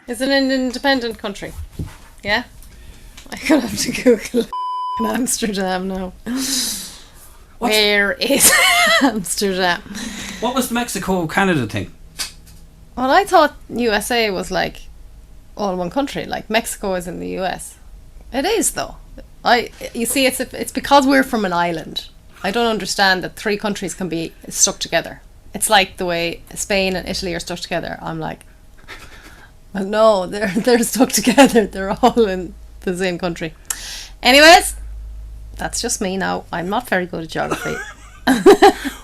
Is it an independent country? Yeah? I'm going to have to Google Amsterdam now. Where is Amsterdam? What was the Mexico-Canada thing? Well, I thought USA was like all one country. Like Mexico is in the US. It is though. You see, it's because we're from an island. I don't understand that three countries can be stuck together. It's like the way Spain and Italy are stuck together. I'm like, well, no, they're stuck together. They're all in the same country. Anyways, that's just me now. I'm not very good at geography.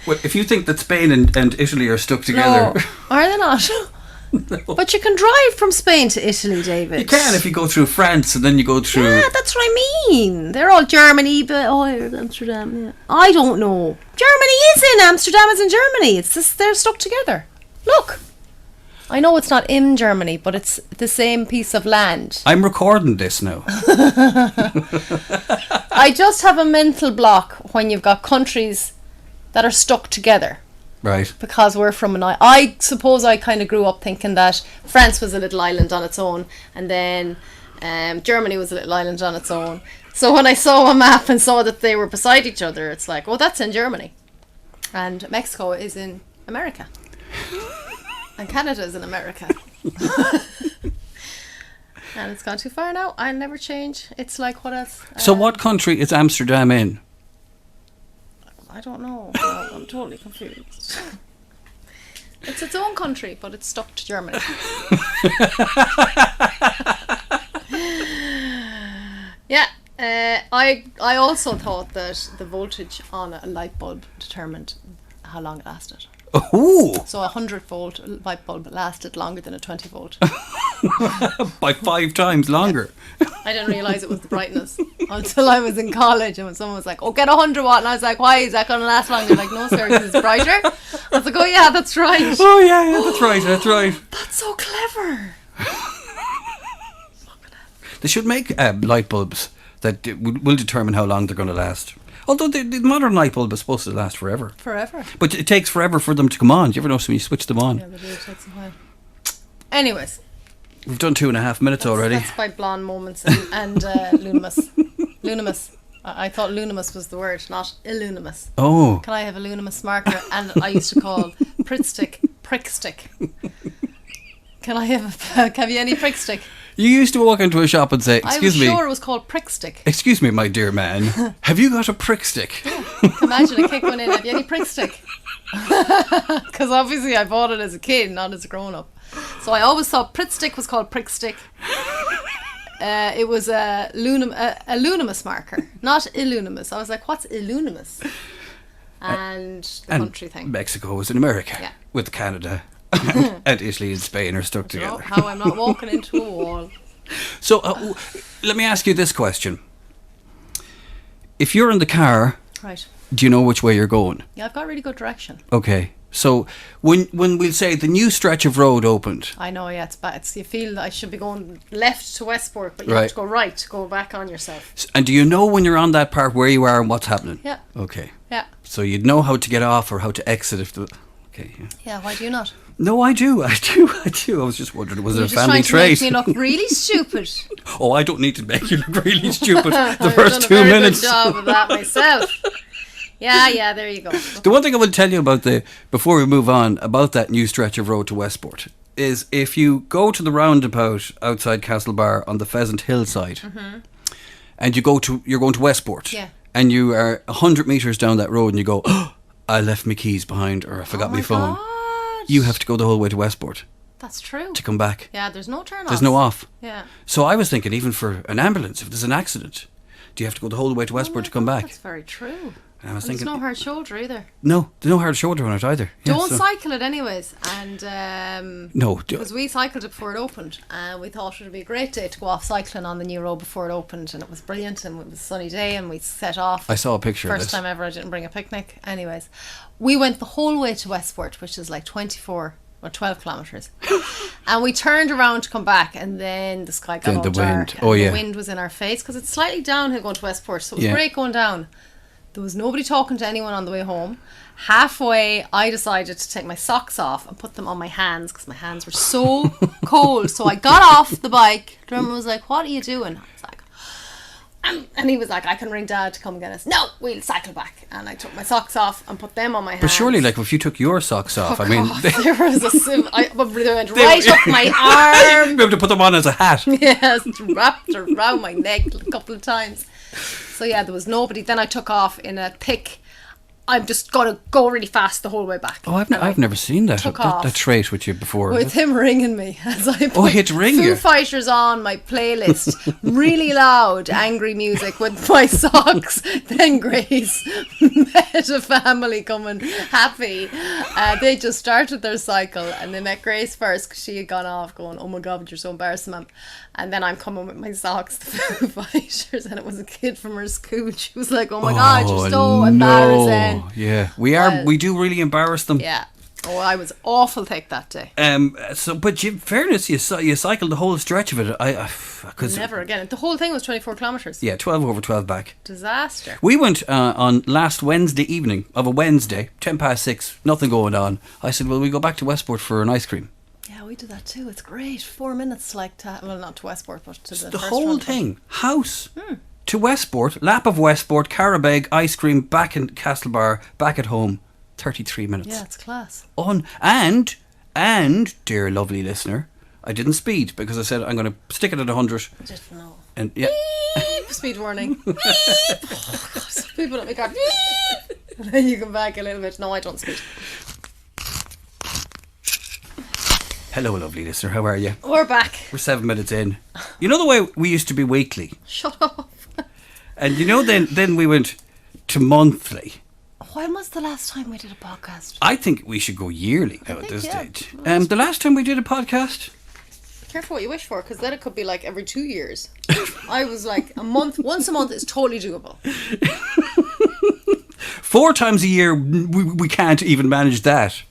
Well, if you think that Spain and Italy are stuck together... No, are they not? No. But you can drive from Spain to Italy, David. You can if you go through France and then you go through... Yeah, that's what I mean. They're all Germany, but Amsterdam. Yeah. I don't know. Germany is in Amsterdam. Is in Germany. It's just they're stuck together. Look, I know it's not in Germany, but it's the same piece of land. I'm recording this now. I just have a mental block when you've got countries that are stuck together. Right. Because we're from an island. I suppose I kind of grew up thinking that France was a little island on its own, and then Germany was a little island on its own. So when I saw a map and saw that they were beside each other, it's like, oh, that's in Germany. And Mexico is in America. And Canada is in America. And it's gone too far now. I never change. It's like, what else? So what country is Amsterdam in? I don't know. No, I'm totally confused. It's its own country, but it's stuck to Germany. Yeah. I also thought that the voltage on a light bulb determined how long it lasted. Ooh! So a 100-volt light bulb lasted longer than a 20-volt. By 5 times longer. I didn't realise it was the brightness until I was in college, and when someone was like, oh, get 100 watt, and I was like, why is that going to last longer? Like, no, sir, it's brighter. I was like, oh yeah, that's right. Oh yeah, that's right. That's so clever. They should make light bulbs that will determine how long they're going to last. Although the modern light bulb is supposed to last forever. Forever. But it takes forever for them to come on. Do you ever notice when you switch them on? Yeah, they do. It takes a while. Anyways. We've done 2.5 minutes already. That's by Blonde Moments and Lunimus. Lunimus. I thought Lunimus was the word, not Illunimus. Oh. Can I have a Lunimus marker? And I used to call Prickstick. Can I have you any Prickstick? You used to walk into a shop and say, excuse me. I was sure it was called Prickstick. Excuse me, my dear man. Have you got a Prickstick? Yeah. Imagine I kick one in. Have you any Prickstick? Because obviously I bought it as a kid, not as a grown-up. So I always thought Prickstick was called Prickstick. It was a Lunimus marker, not Illunimus. I was like, what's Illunimus? And the country thing. Mexico is in America. Yeah. With Canada. And Italy and Spain are stuck together. How I'm not walking into a wall. So let me ask you this question. If you're in the car, right, do you know which way you're going? Yeah, I've got really good direction. Okay. So when we'll say the new stretch of road opened. I know, yeah, it's bad. You feel that I should be going left to Westport, but you right. have to go right to go back on yourself. And do you know when you're on that part where you are and what's happening? Yeah. Okay. Yeah. So you'd know how to get off or how to exit if the... Okay. Yeah. Yeah, why do you not? No, I do. I was just wondering, was it a family trait? You're just trying to make me look really stupid. Oh, I don't need to make you look really stupid the I've first done 2 a very minutes. good job of that myself. Yeah, there you go. The one thing I will tell you about before we move on, about that new stretch of road to Westport, is if you go to the roundabout outside Castlebar on the Pheasant Hill side, and you're going to Westport, yeah, and you are 100 metres down that road and you go, oh, I left my keys behind, or I forgot my phone. God. You have to go the whole way to Westport. That's true. To come back. Yeah, there's no turn off. There's no off. Yeah. So I was thinking, even for an ambulance, if there's an accident, do you have to go the whole way to Westport to come back? That's very true. And I was There's thinking, no hard shoulder either. No, there's no hard shoulder on it either. Don't cycle it anyways. And no, because we cycled it before it opened, and we thought it would be a great day to go off cycling on the new road before it opened, and it was brilliant, and it was a sunny day, and we set off. I saw a picture of this. First time ever I didn't bring a picnic. Anyways, we went the whole way to Westport, which is like 24 or 12 kilometres. And we turned around to come back, and then the sky got all the dark. wind. Oh, yeah. The wind was in our face, because it's slightly downhill going to Westport, so it was Yeah. great going down. There was nobody talking to anyone on the way home. Halfway, I decided to take my socks off and put them on my hands because my hands were so cold. So I got off the bike. The drummer was like, "What are you doing?" I was like, and he was like, "I can ring Dad to come get us." "No, we'll cycle back." And I took my socks off and put them on my hands. But surely, like, if you took your socks off, I mean, there was they went right up my arm. you have to put them on as a hat. Yes, wrapped around my neck a couple of times. So yeah, there was nobody. Then I took off in a thick. I'm just gonna go really fast the whole way back. Oh, I've never seen that trait with you before. With him ringing me as I put he had to ring Foo you. Fighters on my playlist, really loud, angry music with my socks. Then Grace met a family coming happy. They just started their cycle and they met Grace first because she had gone off going, "Oh my God, you're so embarrassing, Mum." And then I'm coming with my socks, the Foo Fighters, and it was a kid from her school. She was like, "Oh my God, you're so embarrassing." Yeah, we do really embarrass them. Yeah. Oh, I was awful thick that day. But in fairness, you cycled the whole stretch of it. Cause Never again. The whole thing was 24 kilometres. Yeah, 12 over 12 back. Disaster. We went on last Wednesday evening of a Wednesday, 6:10, nothing going on. I said, "Well, we go back to Westport for an ice cream." Yeah, we did that too. It's great. 4 minutes, like well, not to Westport, but to the first whole run. thing, house to Westport, lap of Westport, Carabeg, ice cream, back in Castlebar, back at home, 33 minutes. Yeah, it's class. And dear lovely listener, I didn't speed because I said I'm going to stick it at 100. I didn't know. And yeah, Beep, speed warning. Beep. Oh, God, some people at me go beep. And then you come back a little bit. No, I don't speed. hello lovely listener, how are you? We're back. We're 7 minutes in. You know the way we used to be weekly? Shut up. And you know then we went to monthly. When was the last time we did a podcast? I think we should go yearly now at this yeah. stage. The last time we did a podcast, Be careful what you wish for, because then it could be like every 2 years. I was like, once a month is totally doable. 4 times a year, we can't even manage that.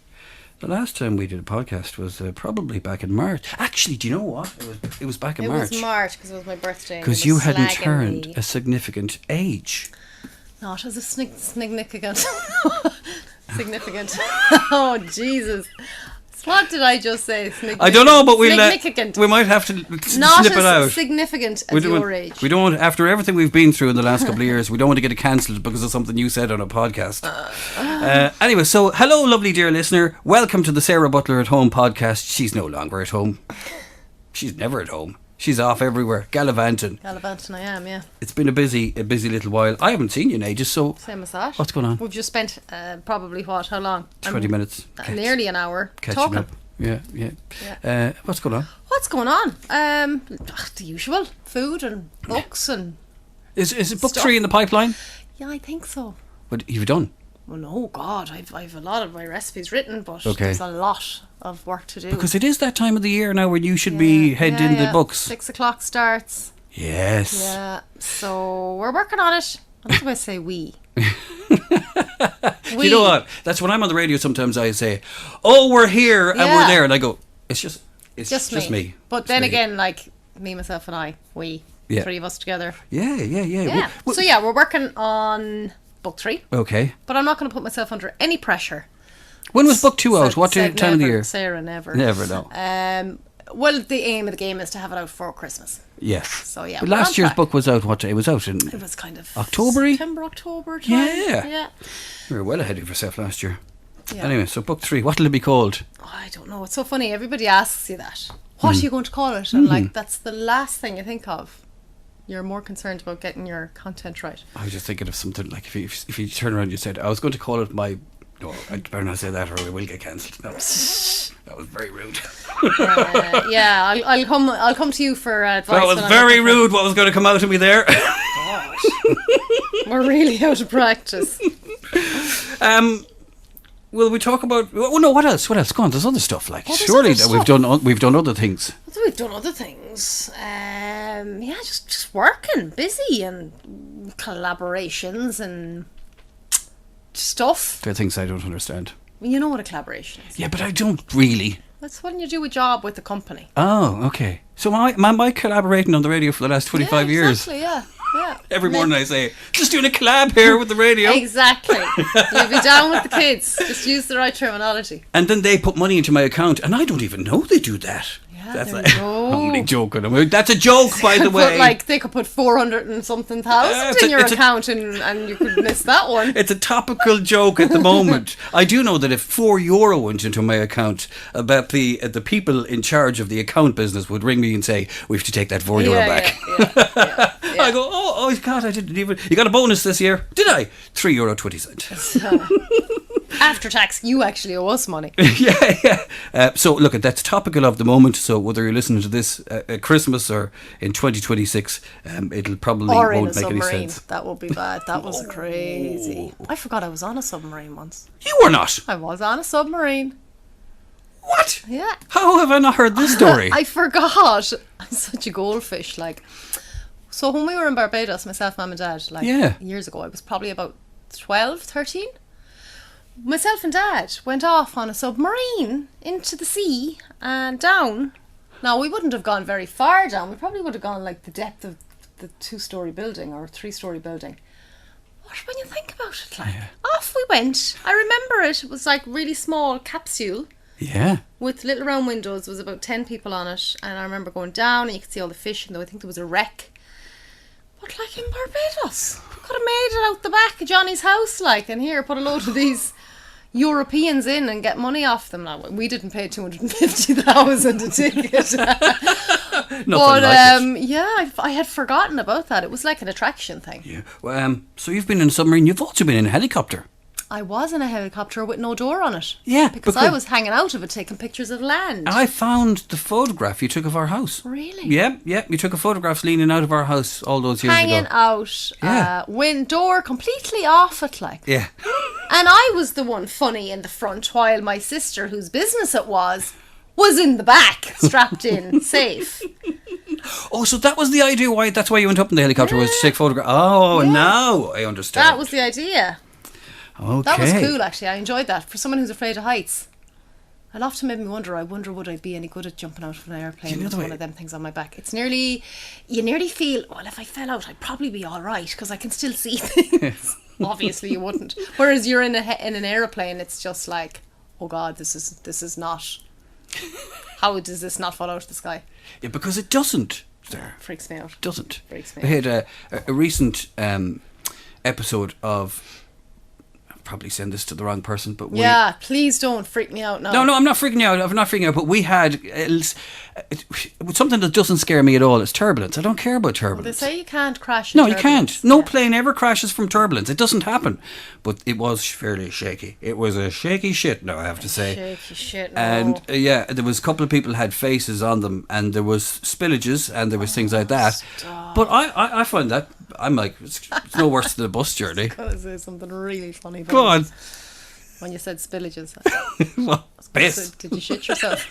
The last time we did a podcast was probably back in March. Actually, do you know what? It was back in March. It was March because it was my birthday. Because you hadn't turned a significant age. Not as a significant. Significant. Oh, Jesus. What did I just say? I don't know, but we might have to not snip it out. Not as significant as your age. We don't want, after everything we've been through in the last couple of years, we don't want to get it cancelled because of something you said on a podcast. Anyway, so hello, lovely dear listener. Welcome to the Sarah Butler at Home podcast. She's no longer at home. She's never at home. She's off everywhere, gallivanting. Gallivanting, I am, yeah. It's been a busy little while. I haven't seen you in ages, so... Same as that. What's going on? We've just spent probably, how long? 20 minutes. Nearly an hour catching up. Yeah. What's going on? What's going on? The usual. Food and books and... Is it book 3 in the pipeline? Yeah, I think so. What you've done? Well, no, God, I've a lot of my recipes written, but okay. There's a lot of work to do. Because it is that time of the year now when you should be head in the books. 6 o'clock starts. Yes. Yeah, so we're working on it. What do I say we? You know what? That's when I'm on the radio sometimes I say, "Oh, we're here and we're there," and I go, it's just me. But then again, like me, myself and I, we, 3 of us together. Yeah. So yeah, we're working on book 3. Okay. But I'm not going to put myself under any pressure. When was book 2 out? What time of the year? Sarah, never. Never, no. Well, the aim of the game is to have it out for Christmas. Yes. So yeah. But last year's book was out. What day? It was out in... It was kind of... September, October time. Yeah. You were well ahead of yourself last year. Yeah. Anyway, so book 3, what'll it be called? Oh, I don't know. It's so funny. Everybody asks you that. What are you going to call it? And like, that's the last thing you think of. You're more concerned about getting your content right. I was just thinking of something like if you turn around and you said, I was going to call it my... No, I'd better not say that or we will get cancelled. No. That was very rude. Yeah, I'll come to you for advice. That was very rude what was going to come out of me there. God. We're really out of practice. Will we talk about... Oh no, what else? Go on, there's other stuff like... Oh, surely that we've done other things. We've done other things. Yeah, just working, busy and collaborations and stuff. There are things I don't understand. You know what a collaboration is. Yeah, but I don't really. That's when you do a job with the company. Oh, okay. So am I collaborating on the radio for the last 25 years? Exactly, yeah. Every morning I say, just doing a collab here with the radio. Exactly. You'll be down with the kids. Just use the right terminology. And then they put money into my account, and I don't even know they do that. Yeah, That's there like, you go. I'm only joking. That's a joke, by the way. But like they could put 400 and something thousand in your account and you could miss that one. It's a topical joke at the moment. I do know that if €4 went into my account, about the people in charge of the account business would ring me and say, we have to take that €4 back. Yeah. I go, oh God, I didn't even. You got a bonus this year? Did I? €3.20. After tax, you actually owe us money. yeah. So look, that's topical of the moment. So whether you're listening to this at Christmas or in 2026, it'll probably Or in won't a make any submarine. sense. That would be bad. That was crazy. I forgot I was on a submarine once. You were not. I was on a submarine. What? Yeah. How have I not heard this story? I forgot. I'm such a goldfish. So when we were in Barbados, myself, mum and dad, years ago, I was probably about 12, 13. Myself and dad went off on a submarine into the sea and down. Now, we wouldn't have gone very far down. We probably would have gone like the depth of the 2-story building or 3-story building. But when you think about it, off we went. I remember it. It was like really small capsule. Yeah. With little round windows. There was about 10 people on it. And I remember going down and you could see all the fish. And I think there was a wreck. But like in Barbados, could have made it out the back of Johnny's house, and here, put a load of these Europeans in and get money off them. Now, we didn't pay 250,000 a ticket. I had forgotten about that. It was like an attraction thing. Yeah. So you've been in a submarine. You've also been in a helicopter. I was in a helicopter with no door on it. Yeah. Because I was hanging out of it taking pictures of land. I found the photograph you took of our house. Really? Yeah. You took a photograph leaning out of our house all those years hanging ago. out. Door completely off it, Yeah. And I was the one funny in the front while my sister, whose business it was in the back, strapped in, safe. Oh, so that was the idea why that's why you went up in the helicopter was to take photographs. Oh, now I understand. That was the idea. Okay. That was cool, actually. I enjoyed that. For someone who's afraid of heights, it often made me wonder. I wonder would I be any good at jumping out of an airplane with one of them things on my back. You nearly feel, well, if I fell out, I'd probably be all right because I can still see things. Obviously, you wouldn't. Whereas you're in an airplane, it's just like, oh God, this is not. How does this not fall out of the sky? Yeah, because it doesn't. There freaks me out. Doesn't. Freaks me We out. had a recent episode of. Probably send this to the wrong person, but please don't freak me out now. No, I'm not freaking out. But we had something that doesn't scare me at all. It's turbulence. I don't care about turbulence. They say you can't crash. No, you can't. No plane ever crashes from turbulence. It doesn't happen. But it was fairly shaky. It was a shaky shit. No, I have to say. Shaky shit. No. And there was a couple of people had faces on them, and there was spillages, and there was things like that. Stop. But I find that I'm like it's no worse than a bus journey. I was gonna say something really funny. Go on. When you said spillages. Well, piss. Did you shit yourself?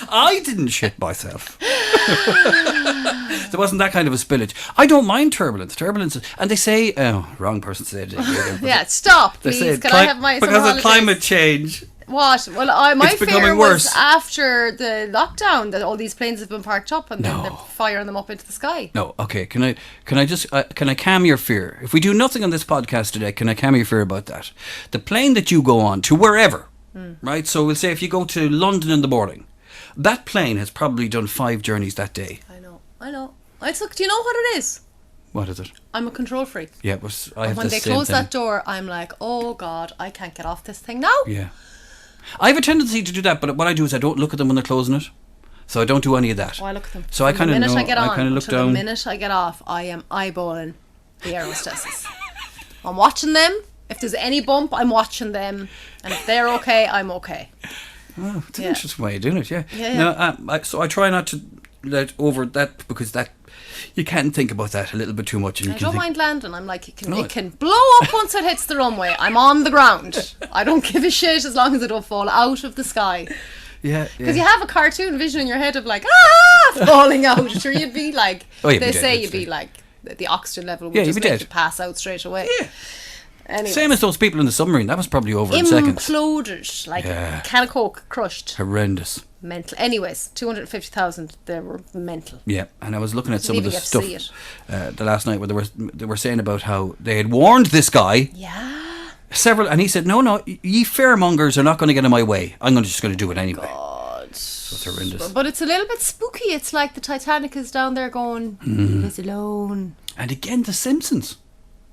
I didn't shit myself. There wasn't that kind of a spillage. I don't mind turbulence. And they say, wrong person said it. Yeah, stop, They please. said Can I have my because summer of holidays? climate change. What? Well, my It's fear becoming was worse. after the lockdown that all these planes have been parked up and then No. they're firing them up into the sky. No, okay. Can I just can I calm your fear? If we do nothing on this podcast today, can I calm your fear about that? The plane that you go on to wherever, right? So we'll say if you go to London in the morning, that plane has probably done 5 journeys that day. I know. Do you know what it is? What is it? I'm a control freak. Yeah, I have When the they same close thing. that door, I'm like, oh God, I can't get off this thing now. Yeah. I have a tendency to do that, but what I do is I don't look at them when they're closing it. So I don't do any of that. Oh, I look at them. So I kind of know. I get on, I kind of look until down. the minute I get off, I am eyeballing the air hostesses. I'm watching them. If there's any bump, I'm watching them. And if they're okay, I'm okay. Oh, it's an interesting way of doing it, yeah. Yeah. No, so I try not to let over that because that you can think about that a little bit too much. And I don't mind landing. I'm like, it can blow up once it hits the runway. I'm on the ground. I don't give a shit as long as it don't fall out of the sky. Yeah. Because you have a cartoon vision in your head of like, falling out. Sure, you'd be like, Oh, you'd they be dead, say you'd you'd be say. like, the oxygen level would Yeah, just you'd be make dead. you pass out straight away. Yeah. Anyway. Same as those people in the submarine. That was probably over in seconds. Imploded. Like Yeah. a can of Coke crushed. Horrendous. Mental. Anyways, 250,000. They were mental. Yeah, and I was looking at some of Didn't the even get stuff to see the last night where they were saying about how they had warned this guy Yeah. several, and he said, "No, ye fairmongers are not going to get in my way. I'm just going to do it anyway." God. So it's horrendous. But it's a little bit spooky. It's like the Titanic is down there going, Mm-hmm. he's alone. And again, The Simpsons.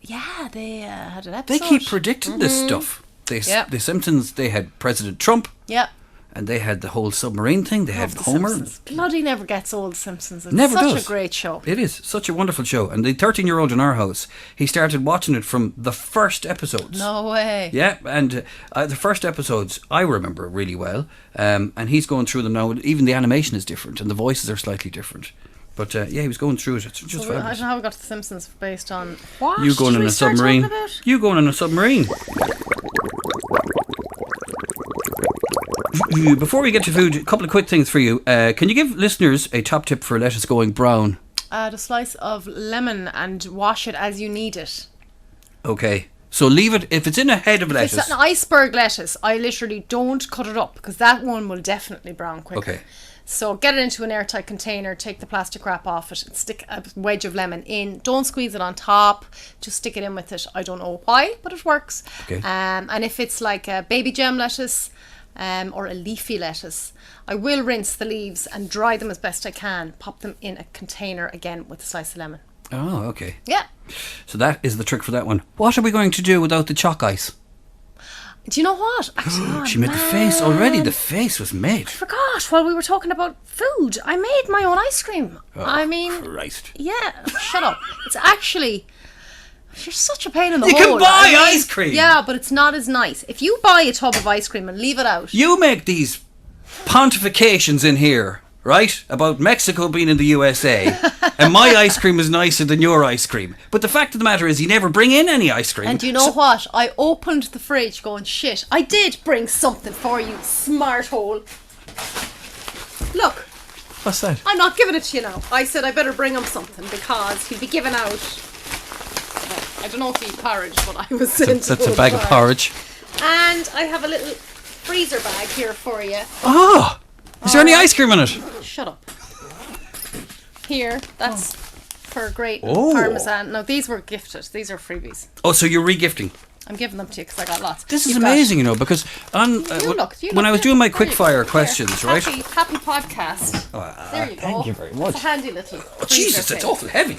Yeah, they had an They episode. keep predicting this stuff. Yep. The Simpsons. They had President Trump, Yeah. and they had the whole submarine thing. They had Love The Homer. Simpsons. Bloody never gets old, Simpsons. It's Never such does. a great show. It is such a wonderful show. And the 13-year-old in our house, he started watching it from the first episodes. No way. Yeah, and the first episodes I remember really well, and he's going through them now. Even the animation is different, and the voices are slightly different. But yeah, he was going through it. It's just So I don't fabulous. know how we got to The Simpsons based on what? You going did in we a start submarine? talking about? You going in a submarine? Before we get to food, a couple of quick things for you. Can you give listeners a top tip for lettuce going brown? Add a slice of lemon and wash it as you need it. Okay. So leave it, if it's in a head of If lettuce. it's an iceberg lettuce, I literally don't cut it up because that one will definitely brown quicker. Okay. So get it into an airtight container, take the plastic wrap off it, and stick a wedge of lemon in. Don't squeeze it on top, just stick it in with it. I don't know why, but it works. Okay. And if it's like a baby gem lettuce or a leafy lettuce, I will rinse the leaves and dry them as best I can. Pop them in a container again with a slice of lemon. Oh, okay. Yeah. So that is the trick for that one. What are we going to do without the chalk ice? Do you know what? Actually, oh, She made the face already. man. The face was made. Forgot while we were talking about food. I made my own ice cream. I mean, Christ. yeah, shut up. It's actually, you're such a pain in the You hole. can buy I mean, ice cream. Yeah, but it's not as nice. If you buy a tub of ice cream and leave it out, You make these pontifications in here, right? About Mexico being in the USA, and my ice cream is nicer than your ice cream. But the fact of the matter is, you never bring in any ice cream. and you know what? I opened the fridge going, shit, I did bring something for you, smart hole. Look, What's that? I'm not giving it to you now. I said I better bring him something because he'll be giving out. I don't know if he's porridge, but I was sent to That's go a bag of porridge. And I have a little freezer bag here for you. Ah! Is there any ice cream in it? Shut up. Here, that's for great Oh. parmesan. No, these were gifted. These are freebies. Oh, so you're regifting. I'm giving them to you because I got lots. This is You've got- amazing, you know, because on You look, when I was doing my there you quickfire go. questions, There. right? Happy podcast. There you go. thank you very much. It's a handy little. Oh, Jesus, it's awful heavy.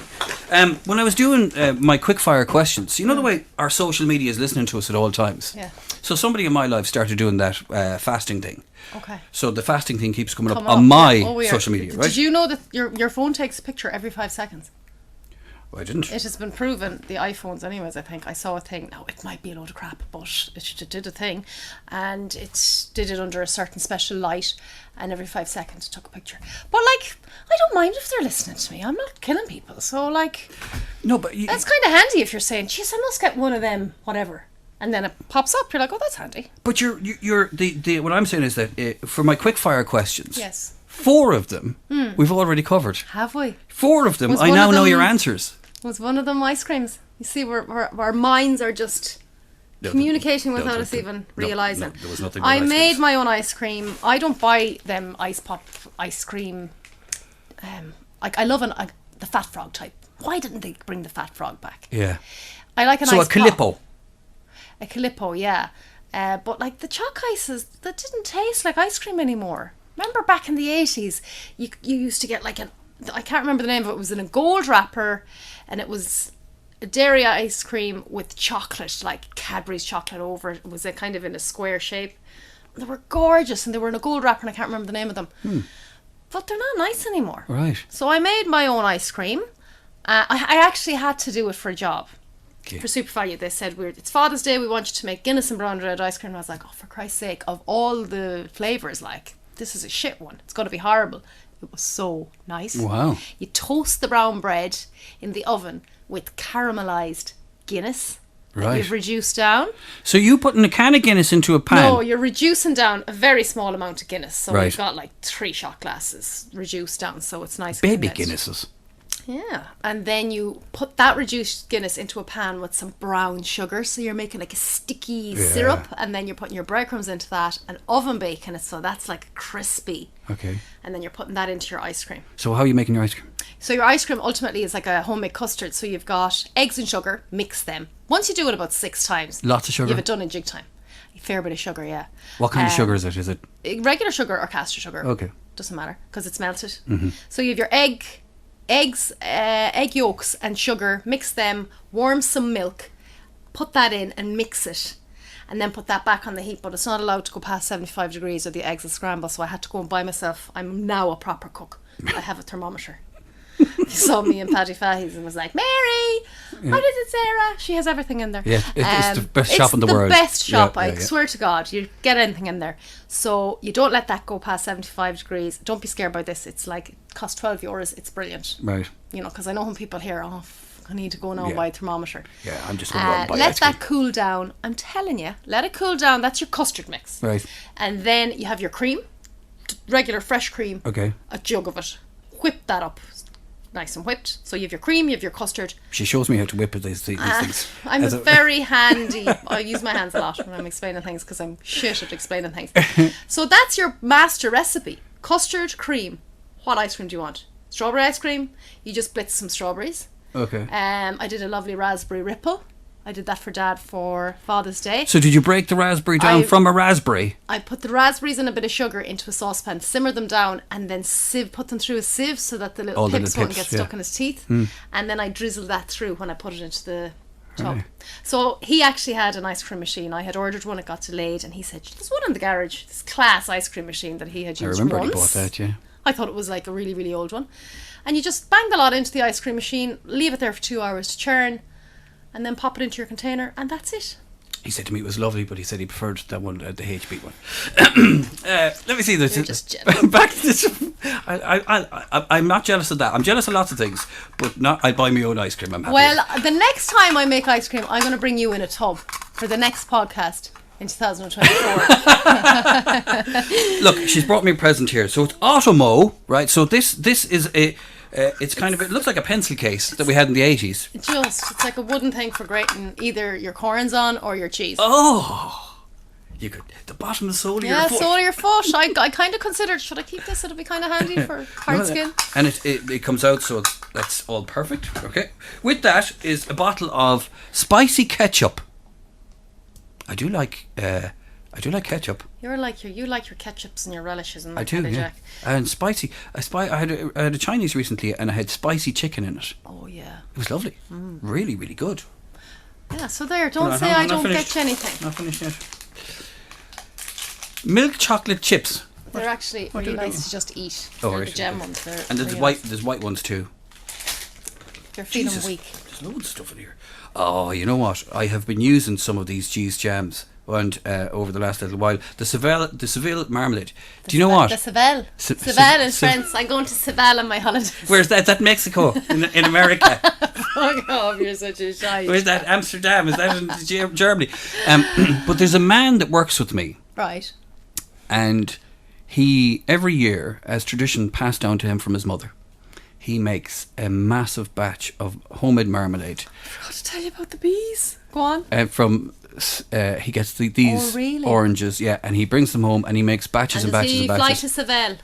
When I was doing my quickfire questions, you know the way our social media is listening to us at all times? Yeah. So somebody in my life started doing that fasting thing. Okay. So the fasting thing keeps coming up Come on my yeah. Oh, weird. social media, right? Did you know that your phone takes a picture every 5 seconds? I didn't. It has been proven, the iPhones anyways, I think. I saw a thing, now it might be a load of crap, but it did a thing, and it did it under a certain special light, and every 5 seconds it took a picture. But like, I don't mind if they're listening to me, I'm not killing people, so like, No, but that's kind of handy if you're saying, geez, I must get one of them, whatever. And then it pops up, you're like, oh, that's handy. but you're the what I'm saying is that for my quickfire questions, Yes. 4 of them we've already covered. Have we? 4 of them Was I one now of know them- your answers. Was one of them ice creams? You see, our minds are just No, communicating no, without no, us no, even no, realising. no, there was nothing but I ice made creams. my own ice cream. I don't buy them ice pop ice cream. Like I love the Fat Frog type. Why didn't they bring the Fat Frog back? Yeah. I like an So a ice pop. Calippo. A Calippo, yeah. But like the chalk ices, that didn't taste like ice cream anymore. Remember back in the 80s, you used to get like I can't remember the name of it. It was in a gold wrapper, and it was a dairy ice cream with chocolate, like Cadbury's chocolate over it. It was a kind of in a square shape. They were gorgeous, and they were in a gold wrapper, and I can't remember the name of them. But they're not nice anymore. Right. So I made my own ice cream. I actually had to do it for a job. Okay. For Super Value, they said, it's Father's Day, we want you to make Guinness and brown bread ice cream. And I was like, oh, for Christ's sake, of all the flavours, like, this is a shit one. It's going to be horrible. It was so nice. Wow. You toast the brown bread in the oven with caramelised Guinness that Right. you've reduced down. So you putting a can of Guinness into a pan? No, you're reducing down a very small amount of Guinness. So Right. we've got like 3 shot glasses reduced down, so it's nice. and Baby condensed. Guinnesses. Yeah, and then you put that reduced Guinness into a pan with some brown sugar, so you're making like a sticky syrup, and then you're putting your breadcrumbs into that and oven baking it, so that's like crispy. Okay. And then you're putting that into your ice cream. So how are you making your ice cream? So your ice cream ultimately is like a homemade custard. So you've got eggs and sugar, mix them. Once you do it about 6 times, Lots of sugar? you have it done in jig time. A fair bit of sugar, yeah. What kind of sugar is it? Is it Regular sugar or caster sugar? Okay. Doesn't matter because it's melted. So you have your eggs, egg yolks and sugar, mix them, warm some milk, put that in and mix it, and then put that back on the heat, but it's not allowed to go past 75 degrees or the eggs will scramble, so I had to go and buy myself, I'm now a proper cook, I have a thermometer. You saw me in Paddy Fahey's and was like, Mary, what is it, Sarah? She has everything in there. Yeah, it's the best shop in the world. It's the best shop, Yeah, I yeah. swear to God. You get anything in there. So you don't let that go past 75 degrees. Don't be scared by this. It's like, it costs €12. It's brilliant. Right. You know, because I know when people hear, I need to go now and Yeah. buy a thermometer. Yeah, I'm just going to go and buy Let ice cream. that cool down. I'm telling you, let it cool down. That's your custard mix. Right. And then you have your cream, regular fresh cream. Okay. A jug of it. Whip that up. Nice and whipped. So you have your cream, you have your custard. She shows me how to whip these things. I'm As a- very handy. I use my hands a lot when I'm explaining things because I'm shit at explaining things. So that's your master recipe. Custard, cream. What ice cream do you want? Strawberry ice cream. You just blitz some strawberries. Okay. I did a lovely raspberry ripple. I did that for Dad for Father's Day. So did you break the raspberry down from a raspberry? I put the raspberries and a bit of sugar into a saucepan, simmer them down, and then put them through a sieve so that the little All the pips little won't get pips, stuck yeah. in his teeth. And then I drizzle that through when I put it into the tub. Right. So he actually had an ice cream machine. I had ordered one, it got delayed, and he said, there's one in the garage, this class ice cream machine that he had I used remember once. he bought that, yeah. I thought it was like a really, really old one. And you just bang the lot into the ice cream machine, leave it there for 2 hours to churn, and then pop it into your container, and that's it. He said to me it was lovely, but he said he preferred that one, the HB one. Let me see this. You're just jealous. Back to this. I'm not jealous of that. I'm jealous of lots of things, but not. I buy my own ice cream. I'm happy. Well, the next time I make ice cream, I'm going to bring you in a tub for the next podcast in 2024. Look, she's brought me a present here. So it's Automo, right? So this is a. It's kind of, it looks like a pencil case that we had in the 80s. It's like a wooden thing for grating either your corns on or your cheese. Oh, you could, the bottom of the sole of your foot. sole of your foot. I kind of considered, should I keep this? It'll be kind of handy for hard skin. And it comes out, so that's all perfect. Okay. With that is a bottle of spicy ketchup. I do like ketchup. You like your ketchups and your relishes and that I do, kind of yeah. jack. And spicy. I had a Chinese recently, and I had spicy chicken in it. Oh yeah. It was lovely. Really, really good. Yeah. So there. Don't No, say I'm I not don't finished. get you anything. Not finished yet. Milk chocolate chips. They're actually what really are they? nice to just eat. Oh, They're right, the gem okay. ones. They're And there's really white. nice. There's white ones too. You're feeling Jesus. weak. There's loads of stuff in here. Oh, you know what? I have been using some of these cheese jams and over the last little while. The Seville marmalade. Do you know what? The Seville. Se- Seville in Se- France. I'm going to Seville on my holidays. Where's that? Is that Mexico in America? Fuck off, you're such a shite. Where's that? Amsterdam? Is that in Germany? But there's a man that works with me, Right. and he every year, as tradition passed down to him from his mother, he makes a massive batch of homemade marmalade. I forgot to tell you about the bees. Go on. He gets these Oh, really? oranges, yeah, and he brings them home, and he makes batches and does batches he and fly batches. to Seville?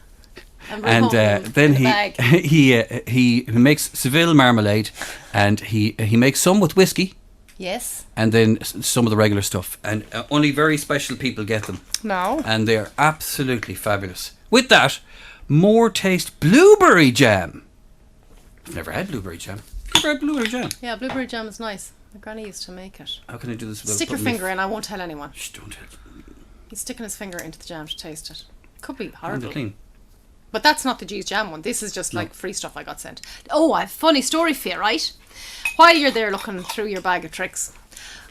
And bring And home then in a bag? he makes Seville marmalade, and he makes some with whiskey, Yes. and then some of the regular stuff, and only very special people get them, No. and they're absolutely fabulous. With that, more taste blueberry jam. I've never had blueberry jam. Never had blueberry jam. Yeah, blueberry jam is nice. My granny used to make it. How can I do this? without Stick your putting me- finger in. I won't tell anyone. Shh, don't tell. He's sticking his finger into the jam to taste it. Could be Hands are horrible. clean. But that's not the cheese jam one. This is just like free stuff I got sent. Oh, I have a funny story for you, right? While you're there looking through your bag of tricks,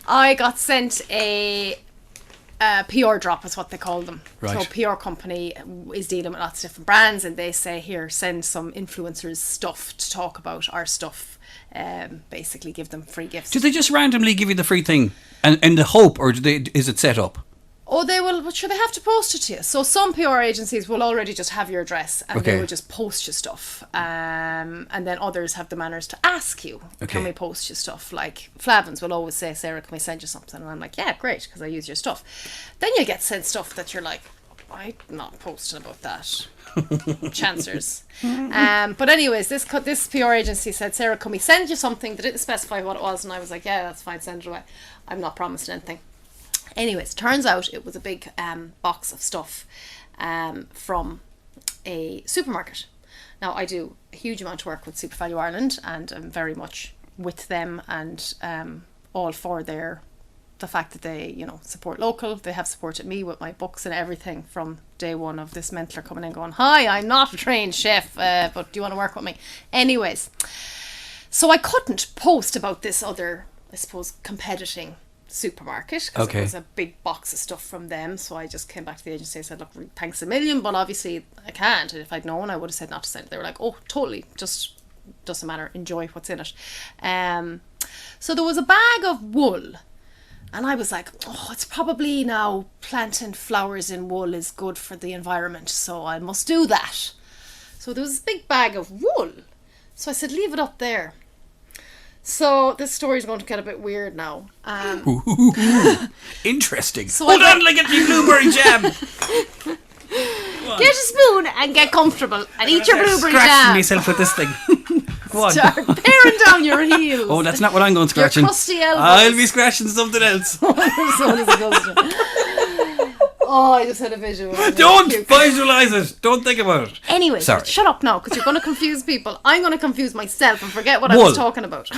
I got sent a PR drop is what they call them. Right. So a PR company is dealing with lots of different brands, and they say, here, send some influencers stuff to talk about our stuff. Basically give them free gifts. Do they just randomly give you the free thing and in the hope, or is it set up? Oh, they will, but sure, they have to post it to you. So some PR agencies will already just have your address and Okay. they will just post you stuff. And then others have the manners to ask you, Okay. can we post you stuff? Like Flavins will always say, Sarah, can we send you something? And I'm like, yeah, great, because I use your stuff. Then you get sent stuff that you're like, I'm not posting about that. Chancers. But anyways, this PR agency said, Sarah, can we send you something? They didn't specify what it was. And I was like, yeah, that's fine, send it away. I'm not promising anything. Anyways, turns out it was a big box of stuff from a supermarket. Now, I do a huge amount of work with Super Value Ireland, and I'm very much with them and all for the fact that they, support local. They have supported me with my books and everything from day one of this mentler coming in going, hi, I'm not a trained chef, but do you want to work with me? Anyways, so I couldn't post about this other, I suppose, competing supermarket because Okay. it was a big box of stuff from them. So I just came back to the agency and said, look, thanks a million, but obviously I can't. And if I'd known, I would have said not to send it. They were like, oh, totally, just doesn't matter, enjoy what's in it. So there was a bag of wool, and I was like, oh, it's probably now planting flowers in wool is good for the environment, so I must do that. So there was this big bag of wool, so I said, leave it up there. So this story is going to get a bit weird now. Interesting. So Hold I on, like a blueberry jam. get a spoon and get comfortable and eat your blueberry Scratching jam. myself with this thing. Go on. Start paring down your heels. Oh, that's not what I'm going scratching. crusty elbows. I'll be scratching something else. So disgusting. Oh, I just had a visual. Don't Cute. visualize it. Don't think about it. Anyway, Sorry. shut up now, because you're going to confuse people. I'm going to confuse myself and forget what I Wool. was talking about.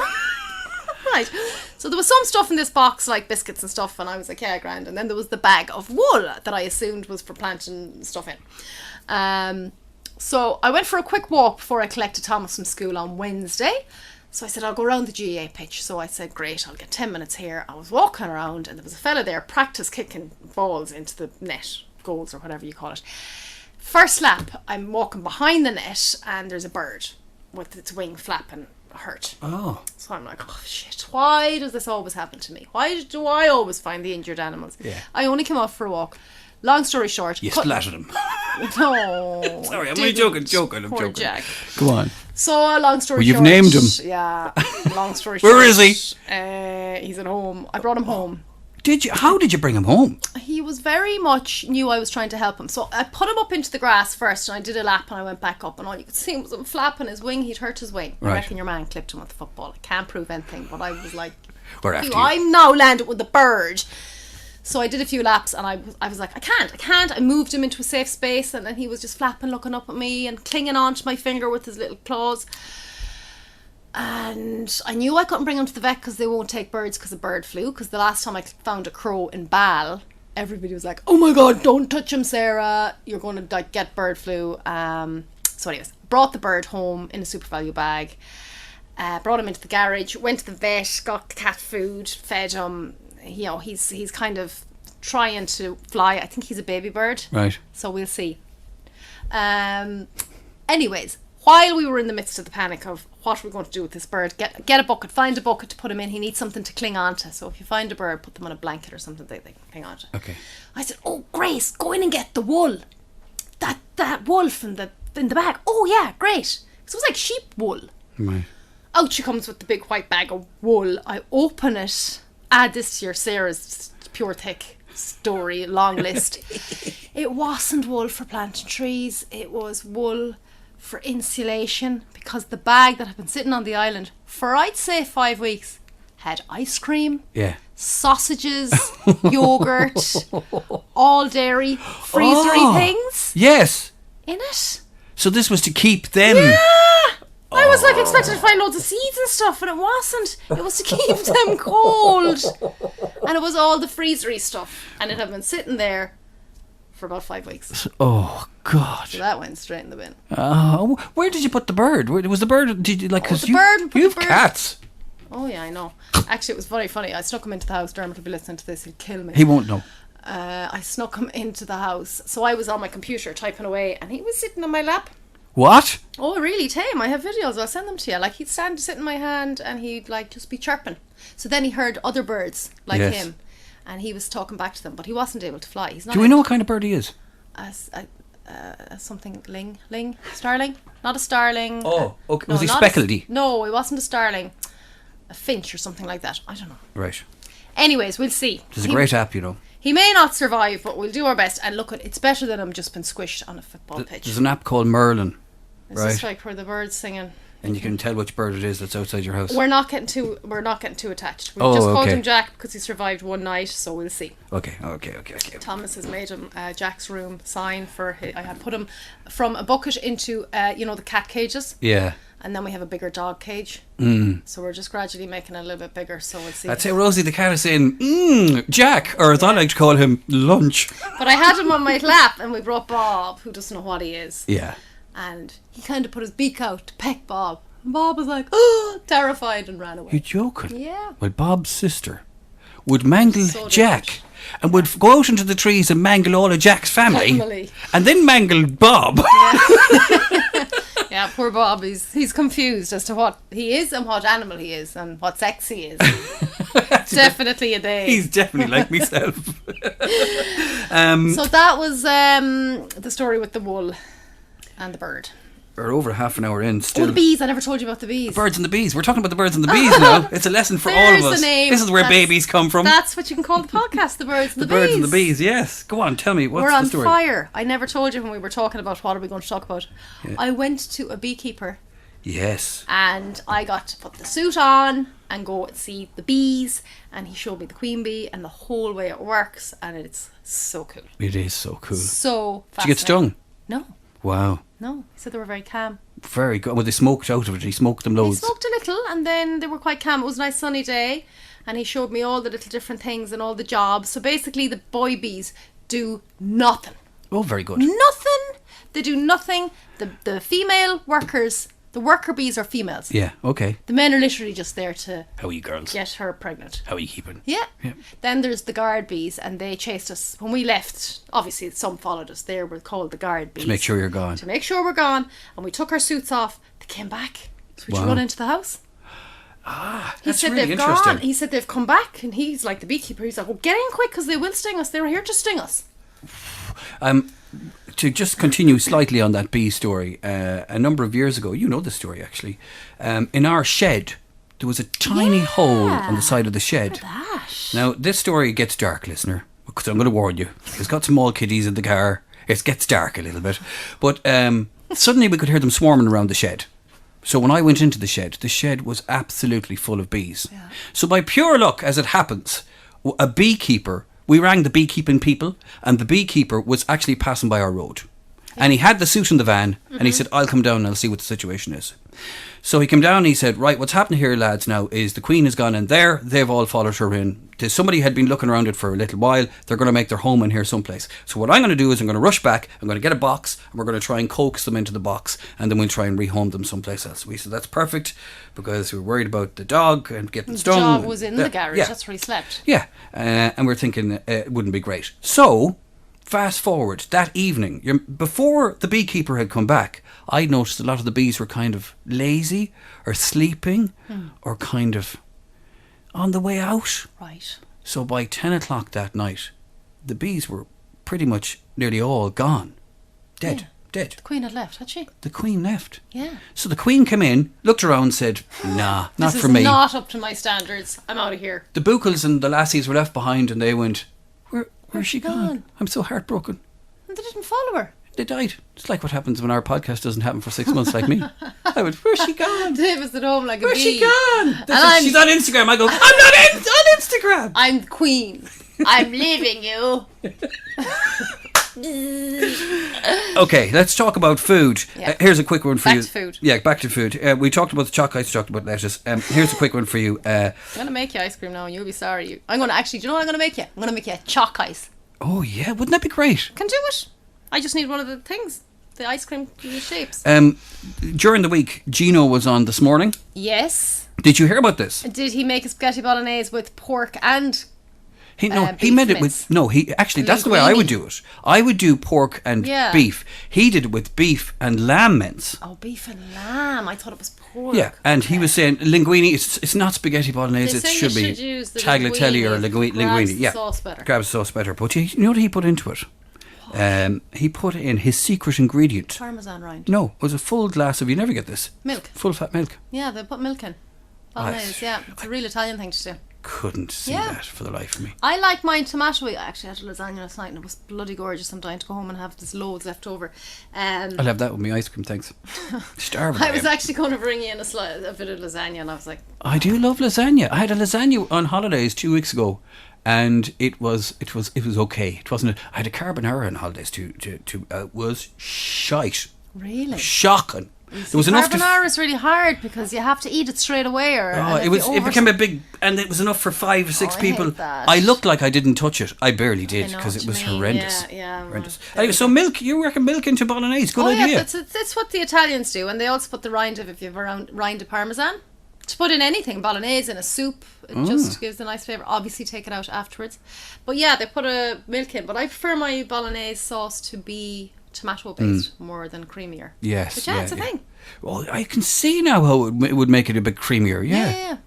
Right. So there was some stuff in this box, like biscuits and stuff, and I was like, yeah, grand. And then there was the bag of wool that I assumed was for planting stuff in. So I went for a quick walk before I collected Thomas from school on Wednesday. So I said, I'll go around the GAA pitch. So I said, great, I'll get 10 minutes here. I was walking around and there was a fella there practice kicking balls into the net, goals or whatever you call it. First lap, I'm walking behind the net and there's a bird with its wing flapping hurt. Oh. So I'm like, oh shit, why does this always happen to me? Why do I always find the injured animals? Yeah. I only came off for a walk. Long story short. You splattered him. No. Sorry, I'm didn't. only joking. I'm Poor joking. Jack. Go on. So, long story Well, short. you've named him. Yeah. Long story short. Where is he? He's at home. I brought him home. Did you? How did you bring him home? He was very much knew I was trying to help him. So I put him up into the grass first and I did a lap and I went back up and all you could see was him flapping his wing. He'd hurt his wing. Right. I reckon your man clipped him with the football. I can't prove anything, but I was like, We're after you. I'm now landed with the bird. So I did a few laps and I was like, I can't. I moved him into a safe space and then he was just flapping, looking up at me and clinging onto my finger with his little claws. And I knew I couldn't bring him to the vet because they won't take birds because of bird flu. Because the last time I found a crow in Bal, everybody was like, oh my God, don't touch him, Sarah. You're going to like get bird flu. So anyways, brought the bird home in a Super Value bag. Brought him into the garage, went to the vet, got the cat food, fed him. You know, he's kind of trying to fly. I think he's a baby bird. Right. So we'll see. Anyways, while we were in the midst of the panic of what we're going to do with this bird, get a bucket, find a bucket to put him in. He needs something to cling on to. So if you find a bird, put them on a blanket or something they can cling on to. Okay. I said, oh, Grace, go in and get the wool. That wool from in the bag. Oh, yeah, great. So it was like sheep wool. Right. Out she comes with the big white bag of wool. I open it. Add this to your Sarah's pure thick story, long list. It wasn't wool for planting trees. It was wool for insulation because the bag that had been sitting on the island for I'd say 5 weeks had ice cream, Yeah. sausages, yogurt, all dairy, freezery things Yes. in it. So this was to keep them. Yeah. I was like expecting to find loads of seeds and stuff and it wasn't. It was to keep them cold. And it was all the freezery stuff. And it had been sitting there for about 5 weeks. Oh God. So that went straight in the bin. Where did you put the bird? Where was the bird? Did you like? Cause the bird, we put you the have bird- cats. Oh yeah, I know. Actually, it was very funny. I snuck him into the house. Dermot will be listening to this. He'll kill me. He won't know. I snuck him into the house. So I was on my computer typing away and he was sitting on my lap. What? Oh, really tame. I have videos. I'll send them to you. Like, he'd sit in my hand and he'd, like, just be chirping. So then he heard other birds like Yes. him. and he was talking back to them, but he wasn't able to fly. He's not Do we know what kind of bird he is? Something starling, not a starling. Oh, okay. No, Was he not speckledy? No, he wasn't a starling. A finch or something like that. I don't know. Right. Anyways, we'll see. It's a great app, you know. He may not survive, but we'll do our best. And look, it's better than him just been squished on a football pitch. There's an app called Merlin, Is right? this like where the birds singing? And you can tell which bird it is that's outside your house. We're not getting too attached. We Oh, just called okay. him Jack because he survived one night, so we'll see. Okay. Thomas has made him Jack's room sign for. I had put him from a bucket into the cat cages, Yeah. and then we have a bigger dog cage. So we're just gradually making it a little bit bigger. So we'll see. I'd say Rosie the cat is saying, Jack, or as I like to call him, lunch. But I had him on my lap, and we brought Bob, who doesn't know what he is. Yeah. And he kind of put his beak out to peck Bob. And Bob was like, oh, terrified, and ran away. You're joking? Yeah. Well, Bob's sister would mangle So Jack different. and would go out into the trees and mangle all of Jack's family. Family. And then mangle Bob. Yeah, poor Bob. He's confused as to what he is and what animal he is and what sex he is. Definitely a day. He's definitely like myself. So that was the story with the wool and the bird. We're over half an hour in Oh, still. the bees. I never told you about the bees. Birds and the bees. We're talking about the birds and the bees now. It's a lesson for all There's of the us. name. This is where That's- babies come from. That's what you can call the podcast, the birds and the, The birds bees. and the bees, yes. Go on, tell me, what's We're the on story? fire. I never told you when we were talking about what are we going to talk about. I went to a beekeeper Yes. and I got to put the suit on and go and see the bees, and he showed me the queen bee and the whole way it works, and it's so cool. It is so cool. So Did you get stung? No, Wow. no. He said they were very calm. Very good. Well, they smoked out of it. He smoked them He loads. smoked a little and then they were quite calm. It was a nice sunny day and he showed me all the little different things and all the jobs. So basically the boy bees do nothing. Oh, very good. Nothing. They do nothing. The female workers, the worker bees are females. Yeah, okay. The men are literally just there to How are you girls? get her pregnant. How are you keeping? Yeah. Yeah. Then there's the guard bees, and they chased us when we left. Obviously, some followed us. They were called the guard bees. To make sure you're gone. To make sure we're gone, and we took our suits off. They came back, so we Wow. run into the house. He That's said really they've interesting. gone. He said they've come back, and he's like the beekeeper. He's like, "Well, get in quick because they will sting us. They were here to sting us." To just continue slightly on that bee story, a number of years ago, you know the story actually, in our shed, there was a tiny hole on the side of the shed. That. Now, this story gets dark, listener, because I'm going to warn you. It's got some old kiddies in the car. It gets dark a little bit. But suddenly we could hear them swarming around the shed. So when I went into the shed was absolutely full of bees. Yeah. So by pure luck, as it happens, a beekeeper, we rang the beekeeping people, and the beekeeper was actually passing by our road. And he had the suit in the van, and he said, I'll come down and I'll see what the situation is. So he came down and he said, right, what's happening here, lads, now is the queen has gone in there. They've all followed her in. Somebody had been looking around it for a little while. They're going to make their home in here someplace. So what I'm going to do is I'm going to rush back. I'm going to get a box and we're going to try and coax them into the box. And then we'll try and rehome them someplace else. We said, that's perfect, because we were worried about the dog and getting The stung. dog was in the garage. Yeah. That's where he slept. Yeah, and we're thinking it wouldn't be great. So, fast forward, that evening, before the beekeeper had come back, I noticed a lot of the bees were kind of lazy or sleeping or kind of on the way out. Right. So by 10 o'clock that night, the bees were pretty much nearly all gone. Dead. Yeah. Dead. The queen had left, had she? The queen left. Yeah. So the queen came in, looked around, said, nah, not This for is me. not up to my standards. I'm out of here. The Buchels and the lassies were left behind, and they went, Where's she gone? gone? I'm so heartbroken. And they didn't follow her. They died. It's like what happens when our podcast doesn't happen for 6 months, like me. I went, where's she gone? Dave was at home like a Where's bee. she gone? I'm- She's on Instagram. I go, I'm not on Instagram. I'm the queen. I'm leaving you. Okay, let's talk about food. Yeah. Here's a quick one for Back you. to food. Yeah, back to food. We talked about the choc ice, talked about lettuce. Here's a quick one for you. I'm going to make you ice cream now and you'll be sorry. I'm going to actually, do you know what I'm going to make you? I'm going to make you a chalk ice. Oh, yeah, wouldn't that be great? Can do it. I just need one of the things. The ice cream shapes. During the week, Gino was on this morning. Yes. Did you hear about this? Did he make a spaghetti bolognese with pork and He beef made it mince. with that's the way I would do it. I would do pork and Yeah. beef. He did it with beef and lamb mince. Oh, beef and lamb. I thought it was pork. Yeah, and he was saying linguine. It's not spaghetti bolognese. They It say should you be should use the tagliatelle or linguine. linguine. Grabs the Yeah, sauce better. grabs the sauce better. But you know what he put into it? He put in his secret ingredient. Parmesan rind. No, it was a full glass of. You never get this. Milk. Full fat milk. Yeah, they put milk in. Bolognese, yeah. It's a real Italian thing to do. Couldn't see Yeah. that for the life of me. I like mine tomatoey. I actually had a lasagna last night and it was bloody gorgeous. I'm dying to go home and have this loads left over. I'll have that with my ice cream, thanks. Starving. I was actually going to bring in a bit of lasagna and I was like, I do love lasagna. I had a lasagna on holidays 2 weeks ago, and it was okay. It wasn't. I had a carbonara on holidays was shite, really? shocking. There was enough. Carbonara is really hard because you have to eat it straight away. It became a big, and it was enough for 5 or 6 Oh, I hate people. that. I looked like I didn't touch it. I barely did I know because what it you was mean. horrendous. Yeah, horrendous. well, Anyway, so milk. You reckon milk into bolognese? Good idea. Yeah, that's what the Italians do, and they also put the rind of, if you have a rind of parmesan, to put in anything, bolognese in a soup. It just gives a nice flavour. Obviously, take it out afterwards. But yeah, they put a milk in. But I prefer my bolognese sauce to be tomato based more than creamier. Yes. But yeah, it's a thing. Well, I can see now how it would make it a bit creamier. Yeah.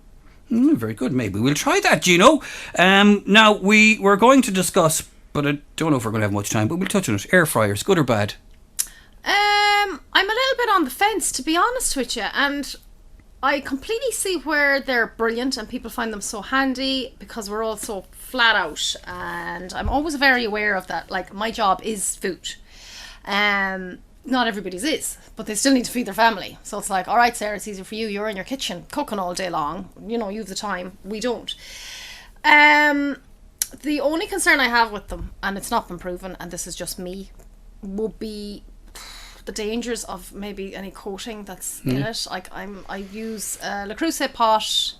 Very good. Maybe we'll try that, Gino. Now, we're going to discuss, but I don't know if we're going to have much time, but we'll touch on it. Air fryers, good or bad? I'm a little bit on the fence, to be honest with you, and I completely see where they're brilliant and people find them so handy because we're all so flat out, and I'm always very aware of that. Like, my job is food. Not everybody's is, but they still need to feed their family. So it's like, all right, Sarah, it's easier for you. You're in your kitchen cooking all day long. You know, you have the time. We don't. The only concern I have with them, and it's not been proven, and this is just me, would be the dangers of maybe any coating that's in it. Like, I use Le Creuset pot.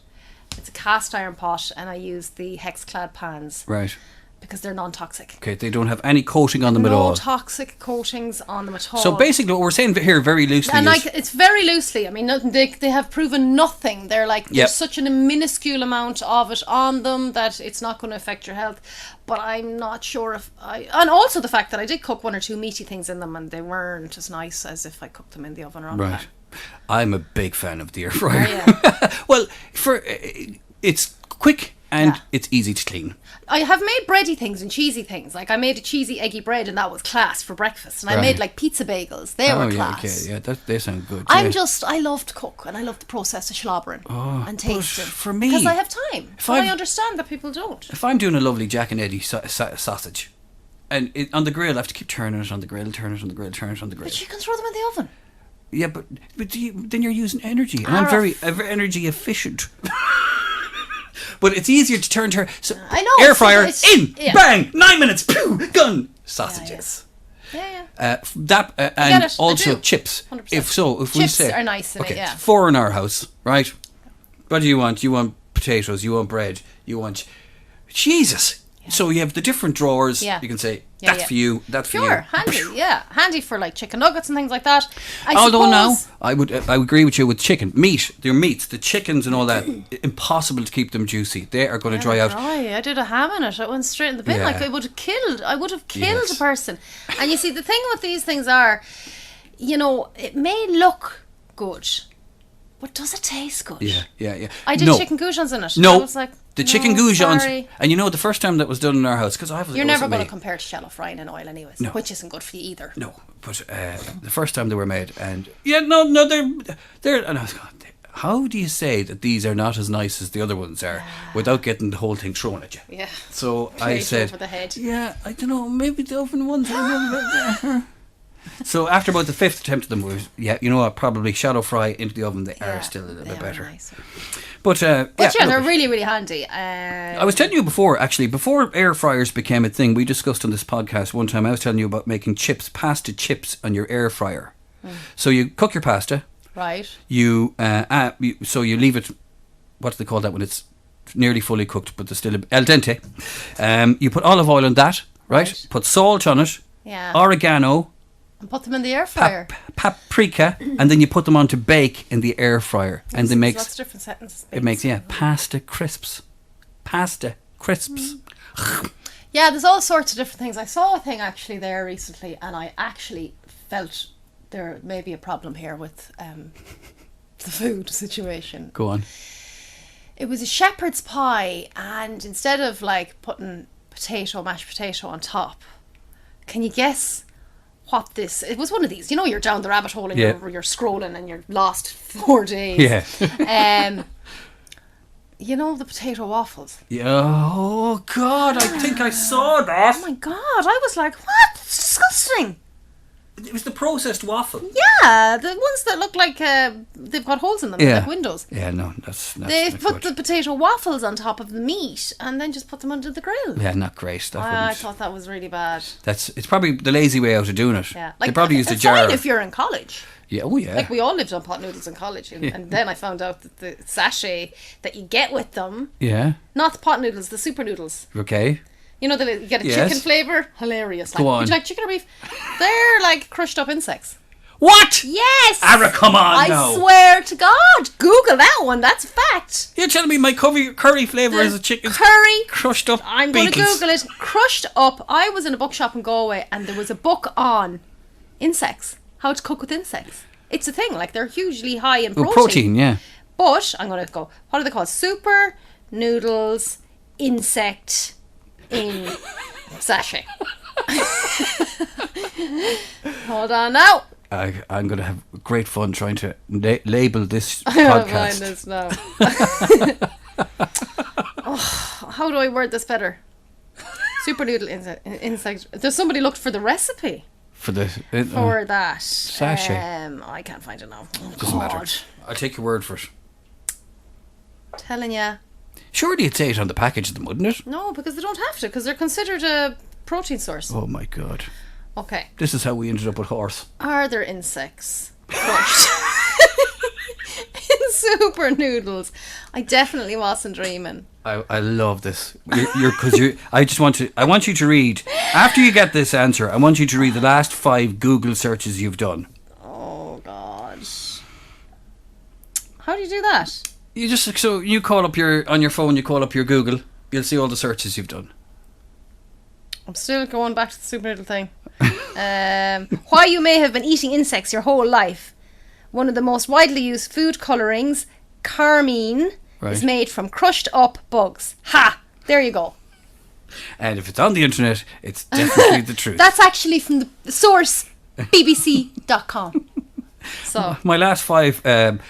It's a cast iron pot, and I use the Hexclad pans. Right. Because they're non-toxic. Okay, they don't have any coating on them at all. No toxic coatings on them at all. So basically what we're saying here very loosely and is... like, it's very loosely. I mean, they have proven nothing. They're like, there's such a minuscule amount of it on them that it's not going to affect your health. But I'm not sure if and also the fact that I did cook 1 or 2 meaty things in them and they weren't as nice as if I cooked them in the oven or on the pan. I'm a big fan of the air fryer. Yeah. Well, it's quick and it's easy to clean. I have made bready things and cheesy things. Like, I made a cheesy eggy bread and that was class for breakfast. And I made like pizza bagels. They were class. They sound good. I love to cook and I love the process of slobbering and tasting. For me, because I have time. I understand that people don't. If I'm doing a lovely Jack and Eddie sausage, and on the grill, I have to keep turning it on the grill, turn it on the grill, turn it on the grill. But you can throw them in the oven. Yeah, but then you're using energy. And I'm very energy efficient. But it's easier to turn her. So I know. Air fryer bang, 9 minutes, pew, gun, sausages. Yeah. And also chips. 100%. If we chips say are nice in it. Yeah. 4 in our house, right? What do you want? You want potatoes? You want bread? You want Jesus? Yeah. So you have the different drawers. Yeah. You can say that's for you. That's for you. Sure, handy. Yeah, handy for like chicken nuggets and things like that. Although now I would agree with you with chicken meat. Their meats, the chickens and all that, impossible to keep them juicy. They are going to dry out. I did a ham in it. It went straight in the bin. Like, I would have killed a person. And you see, the thing with these things are, you know, it may look good, but does it taste good? Yeah. I did chicken goujons in it. No, I was like, the chicken goujons, and you know, the first time that was done in our house, because you're never going to compare to shallow frying in oil, anyways, which isn't good for you either. No, but the first time they were made, and they're. And I was going, how do you say that these are not as nice as the other ones are without getting the whole thing thrown at you? Yeah. So I said, over the head. Yeah, I don't know, maybe the oven ones are a little bit. So after about the 5th attempt of them, was you know what? Probably shallow fry into the oven. They are still a little bit better. Nicer. But they're really, really handy. I was telling you before air fryers became a thing, we discussed on this podcast one time. I was telling you about making pasta chips on your air fryer. So you cook your pasta. Right. So you leave it. What do they call that when it's nearly fully cooked, but there's still al dente? You put olive oil on that, right? Put salt on it. Yeah. Oregano. And put them in the air fryer. Paprika, and then you put them on to bake in the air fryer, and it makes lots of different sentences. It makes pasta crisps. Pasta crisps. Yeah, there's all sorts of different things. I saw a thing actually there recently, and I actually felt there may be a problem here with the food situation. Go on. It was a shepherd's pie, and instead of like putting mashed potato on top, can you guess what this? It was one of these. You know, you're down the rabbit hole and you're scrolling and you're lost 4 days. Yeah. You know, the potato waffles. Yeah. Oh God, I think I saw that. Oh my God, I was like, what? It's disgusting. It was the processed waffle. Yeah, the ones that look like they've got holes in them, like windows. Yeah, no, that's They've not put good. the potato waffles on top of the meat and then just put them under the grill. Yeah, not great. I thought that was really bad. It's probably the lazy way out of doing it. Yeah, They probably used a jar. Fine if you're in college. Yeah, oh yeah. Like we all lived on pot noodles in college, and then I found out that the sachet that you get with them, Yeah. not the pot noodles, the super noodles. Okay. You know, you get a Yes. chicken flavour. Hilarious. Like, Go on. would you like chicken or beef? They're like crushed up insects. What? Yes. Ara, come on I now. swear to God. Google that one. That's a fact. You're telling me my curry flavour is a chicken Curry. crushed up I'm going to beetles. Google it. Crushed up. I was in a bookshop in Galway and there was a book on insects. How to cook with insects. It's a thing. Like, they're hugely high in protein. Oh, protein, yeah. But I'm going to go. What are they called? Super noodles insect in sachet. Hold on now. I'm going to have great fun trying to label this I don't mind podcast. this now. How do I word this better? Super noodle insect. There's somebody looked for the recipe For the for that sachet. I can't find it now. Oh, doesn't God. matter. I'll take your word for it. Telling ya. Surely it'd say it on the package of them, wouldn't it? No, because they don't have to, because they're considered a protein source. Oh my God. Okay. This is how we ended up with horse. Are there insects crushed in super noodles? I definitely wasn't dreaming. I love this. I want you to read, after you get this answer, I want you to read the last 5 Google searches you've done. Oh God. How do you do that? You call up on your phone, you call up your Google, you'll see all the searches you've done. I'm still going back to the super noodle thing. Why you may have been eating insects your whole life. One of the most widely used food colourings, carmine, is made from crushed up bugs. Ha! There you go. And if it's on the internet, it's definitely the truth. That's actually from the source, bbc.com. So My last 5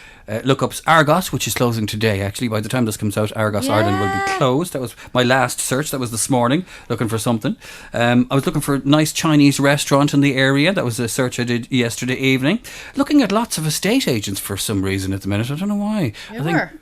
look-ups, Argos, which is closing today, actually. By the time this comes out, Argos Ireland will be closed. That was my last search. That was this morning, looking for something. I was looking for a nice Chinese restaurant in the area. That was a search I did yesterday evening. Looking at lots of estate agents for some reason at the minute. I don't know why.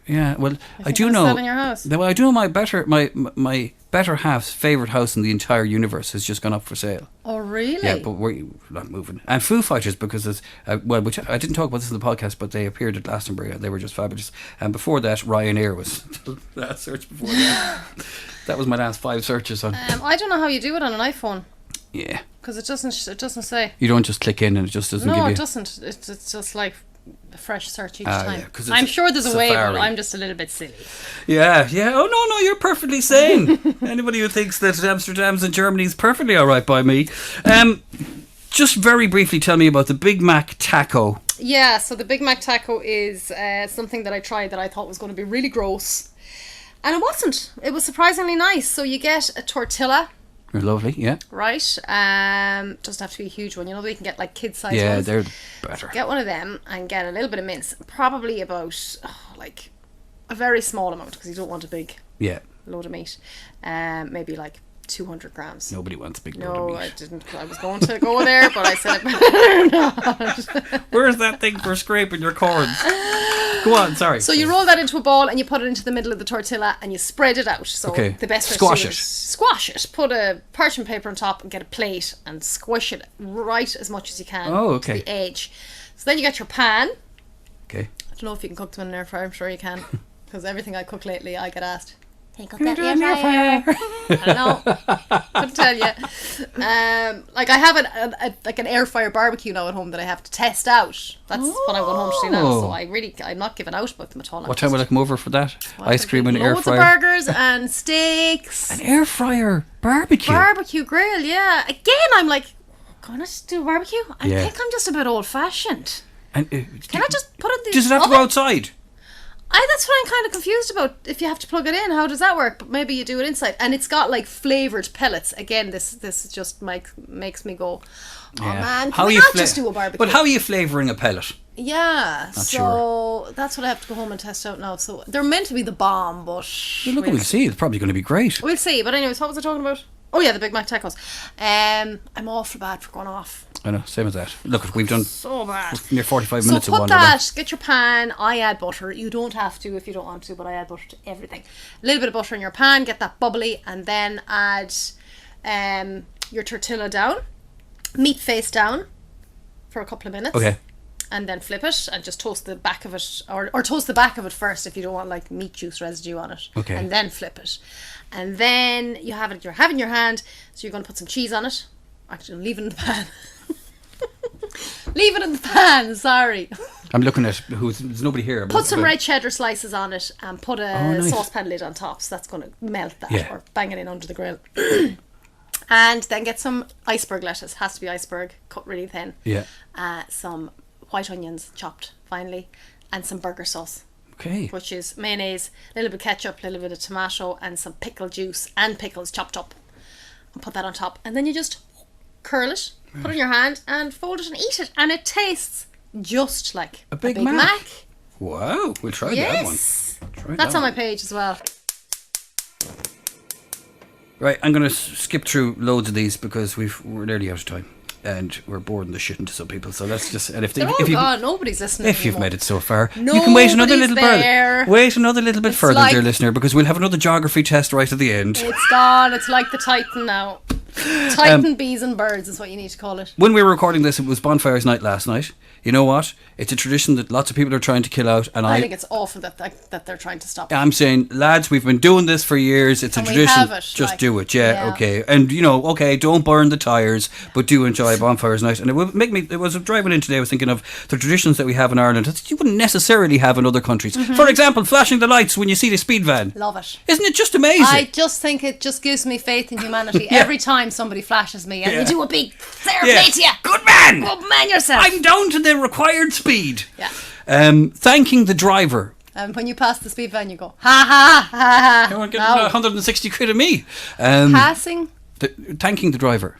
Yeah, well, I do know. Selling your house. Well, I do know my better half's favourite house in the entire universe has just gone up for sale. Oh, really? Yeah, but we're not moving. And Foo Fighters, because it's, which I didn't talk about this in the podcast, but they appeared at Glastonbury and they were just fabulous. And before that, Ryanair was the last search before that. That was my last 5 searches on. I don't know how you do it on an iPhone, Yeah. because it doesn't say. You don't just click in and it just doesn't give you... No, it doesn't. It's just like a fresh search each time. Yeah, 'cause it's I'm sure there's a way, but Safari. I'm just a little bit silly. Yeah. Oh, no, you're perfectly sane. Anybody who thinks that Amsterdam's in Germany is perfectly all right by me. Just very briefly tell me about the Big Mac taco. Yeah, so the Big Mac taco is something that I tried that I thought was going to be really gross. And it wasn't. It was surprisingly nice. So you get a tortilla, You're lovely, yeah. right? Doesn't have to be a huge one. You know, you can get like kid-sized Yeah, ones. they're better. Get one of them and get a little bit of mince. Probably about, like, a very small amount, because you don't want a big Yeah. load of meat. Maybe like 200 grams. Nobody wants a big load No, of I meat. didn't. I was going to go there, but I said better not. Where's that thing for scraping your corns? Go on, sorry. So you roll that into a ball and you put it into the middle of the tortilla and you spread it out. So Okay. the best way Squash to do it. is squash it. Put a parchment paper on top and get a plate and squish it right as much as you can Oh, okay. to the edge. So then you get your pan. Okay. I don't know if you can cook them in an air fryer. I'm sure you can, because everything I cook lately I get asked, He got that air fryer. I don't know. Couldn't tell you. Like I have an air fryer barbecue now at home that I have to test out. That's what I'm going home to do now. So I'm not giving out about them at all. What time will I come over for that? Ice cream and air fryer. Loads of burgers and steaks. An air fryer barbecue. Barbecue grill, yeah. Again, I'm like, gonna do a barbecue? I think I'm just a bit old fashioned. And can I just put it in the Does it have to go outside? That's what I'm kind of confused about. If you have to plug it in, how does that work? But maybe you do it inside, and it's got like flavored pellets. Again, this just makes me go, oh man, can we not just do a barbecue? But how are you flavouring a pellet? Yeah, so that's what I have to go home and test out now. So they're meant to be the bomb, but we'll see. It's probably going to be great. We'll see. But anyways, what was I talking about? Oh yeah, the Big Mac tacos. I'm awful bad for going off. I know, same as that. Look, we've done so bad. Near 45 minutes of one. So put that, get your pan, I add butter. You don't have to if you don't want to, but I add butter to everything. A little bit of butter in your pan, get that bubbly, and then add your tortilla down, meat face down for a couple of minutes. Okay. And then flip it and just toast the back of it, or toast the back of it first if you don't want like meat juice residue on it. Okay. And then flip it. And then you're having your hand, so you're going to put some cheese on it. Actually, leave it in the pan. Leave it in the pan, sorry. I'm looking at there's nobody here. Put some red cheddar slices on it and put a saucepan lid on top, so that's going to melt that, or bang it in under the grill. And then get some iceberg lettuce, has to be iceberg, cut really thin. Yeah. Some white onions chopped finely, and some burger sauce. Okay. Which is mayonnaise, a little bit of ketchup, a little bit of tomato, and some pickle juice and pickles chopped up. And put that on top, and then you just curl it, put it in your hand, and fold it and eat it, and it tastes just like a Big Mac. Wow, we'll try that one. That's on my page as well. Right, I'm going to skip through loads of these because we're nearly out of time. And we're boring the shit into some people, so let's just. And if nobody's listening. If you've made it so far, nobody's you can wait another little there. bit. Wait another little bit further, dear listener, because we'll have another geography test right at the end. It's gone. It's like the Titan now. Titan bees and birds is what you need to call it. When we were recording this, it was bonfires night last night. You know what? It's a tradition that lots of people are trying to kill out, and I think it's awful that they're trying to stop it. I'm saying, lads, we've been doing this for years. It's a tradition. Just do it, okay. And don't burn the tires, but do enjoy bonfires night. And it would make me. It was driving in today. I was thinking of the traditions that we have in Ireland that you wouldn't necessarily have in other countries. Mm-hmm. For example, flashing the lights when you see the speed van. Love it. Isn't it just amazing? I just think it just gives me faith in humanity every time somebody flashes me and you do a big fair play to you. Good man. Good man yourself. I'm down to the required speed. Yeah. Thanking the driver. When you pass the speed van, you go, ha ha ha ha. You want to get 160 quid of me. Passing. Thanking the driver.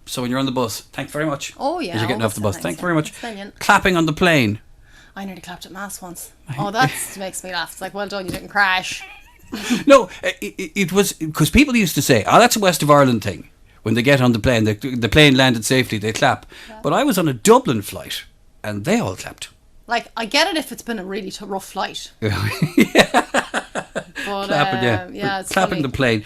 So when you're on the bus, thanks very much. Oh yeah. As you're getting off the bus, thanks very much. Brilliant. Clapping on the plane. I nearly clapped at mass once. Oh, that makes me laugh. It's like, well done, you didn't crash. No, it was because people used to say, "Oh, that's a West of Ireland thing." When they get on the plane, the plane landed safely, they clap. Yeah. But I was on a Dublin flight, and they all clapped. Like, I get it if it's been a really rough flight. But, clapping, it's clapping funny. the plane.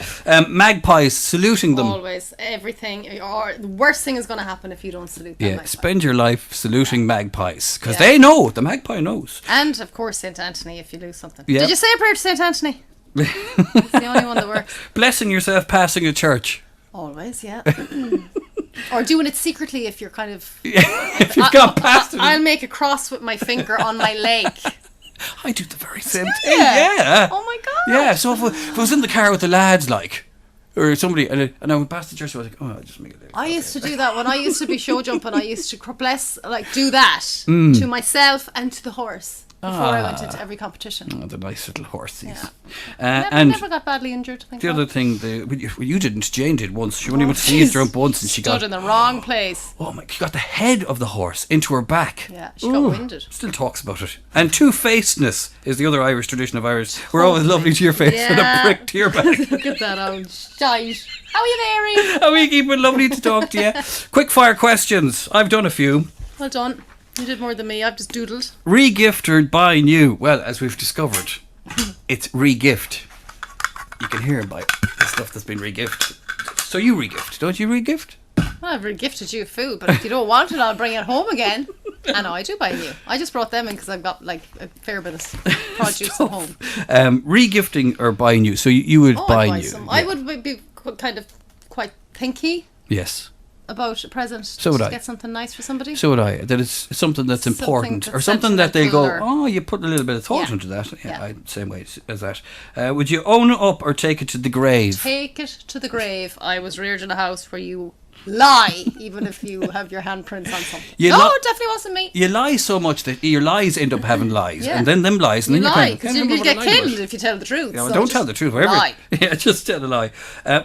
Magpies, saluting them. Always, everything. Or the worst thing is going to happen if you don't salute them. Yeah, spend your life saluting magpies because they know. The magpie knows. And of course, Saint Anthony if you lose something. Yep. Did you say a prayer to Saint Anthony? It's the only one that works. Blessing yourself passing a church. Always, yeah. Or doing it secretly if you're kind of. If you've got past it. I'll make a cross with my finger on my leg. I do the very same thing. Yeah. Oh my god. Yeah. So if I was in the car with the lads, like, or somebody, and I went past the church, I was like, oh, I'll just make it. I used to do that when I used to be show jumping. I used to do that to myself and to the horse before I went into every competition. Oh, the nice little horses. Yeah. Never got badly injured. The other thing, you didn't. Jane did once. She only went to see you jump once, and she stood in the wrong place. Oh my! She got the head of the horse into her back. Yeah, she got winded. Still talks about it. And two-facedness is the other Irish tradition of Irish. We're always lovely to your face and a prick to your back. Look at that old shite. How are you there? How are you keeping? Lovely to talk to you. Quick fire questions. I've done a few. Well done. You did more than me. I've just doodled. Re-gift or buy new? Well, as we've discovered, it's re-gift. You can hear by the stuff that's been re-gifted. So you re-gift, don't you re-gift? Well, I've re-gifted you food, but if you don't want it, I'll bring it home again. I know, I do buy new. I just brought them in because I've got like a fair bit of produce at home. Regifting or buying new. So you would buy I'd buy new. some. Yeah. I would be kind of quite thinky Yes. about a present. So would to I. get something nice for somebody. So would I. That it's something that's Something important, that's or something that they go, sentimental oh, you put a little bit of thought Yeah. into that. Yeah, Yeah. same way as that. Would you own it up or take it to the grave? Take it to the grave. I was reared in a house where you lie, even if you have your handprints on something. You No, li- it definitely wasn't me. You lie so much that your lies end up having lies, Yeah. and then them lies, and You then lie, you because can't you'll remember get what I lied about. killed if you tell the truth. Yeah, well, so don't just tell the truth. Whatever. lie. Yeah, just tell a lie.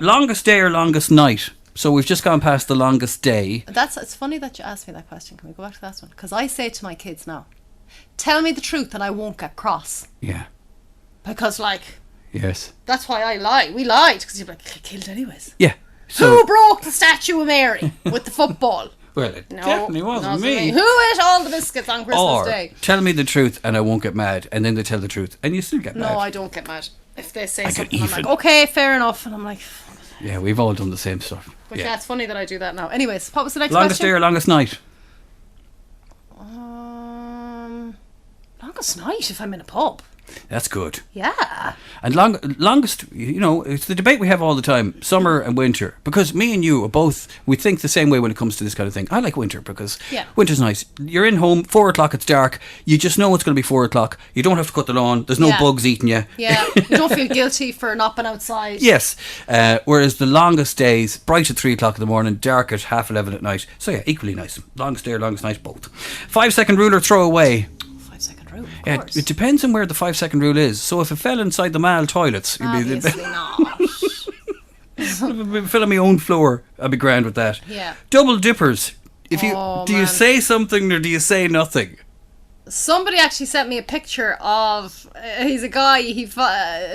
Longest day or longest night? So we've just gone past the longest day. It's funny that you asked me that question. Can we go back to that one? Because I say to my kids now, tell me the truth and I won't get cross. Yeah. Because, like, Yes. that's why I lie. We lied because you're like, "Get killed anyways." Yeah. Who So broke the statue of Mary with the football? well, it No, definitely wasn't me. Who ate all the biscuits on Christmas Or Day? tell me the truth and I won't get mad, and then they tell the truth and you still get mad. No, I don't get mad. If they say get something, I'm even. like, okay, fair enough. And I'm like, Yeah, we've all done the same stuff. but yeah, it's funny that I do that now. Anyways, what was the next Longest day question? or longest night? Longest night if I'm in a pub. That's good. Yeah. And longest, you know, it's the debate we have all the time, summer and winter. Because me and you are both, we think the same way when it comes to this kind of thing. I like winter because Yeah. winter's nice. You're in home, 4 o'clock, it's dark. You just know it's going to be 4 o'clock. You don't have to cut the lawn. There's no Yeah. bugs eating you. Yeah. You don't feel guilty for not being outside. Yes. Whereas the longest days, bright at 3 o'clock in the morning, dark at 11:30 at night. So yeah, equally nice. Longest day or longest night, both. 5-second rule or throw away. 5-second rule, of Yeah, course. it depends on where the 5-second rule is. So if it fell inside the male toilets, you'd be Obviously not. if it fell on my own floor, I'd be grand with that. Yeah. Double dippers. If you Oh, do you man. say something or do you say nothing? Somebody actually sent me a picture of he's a guy,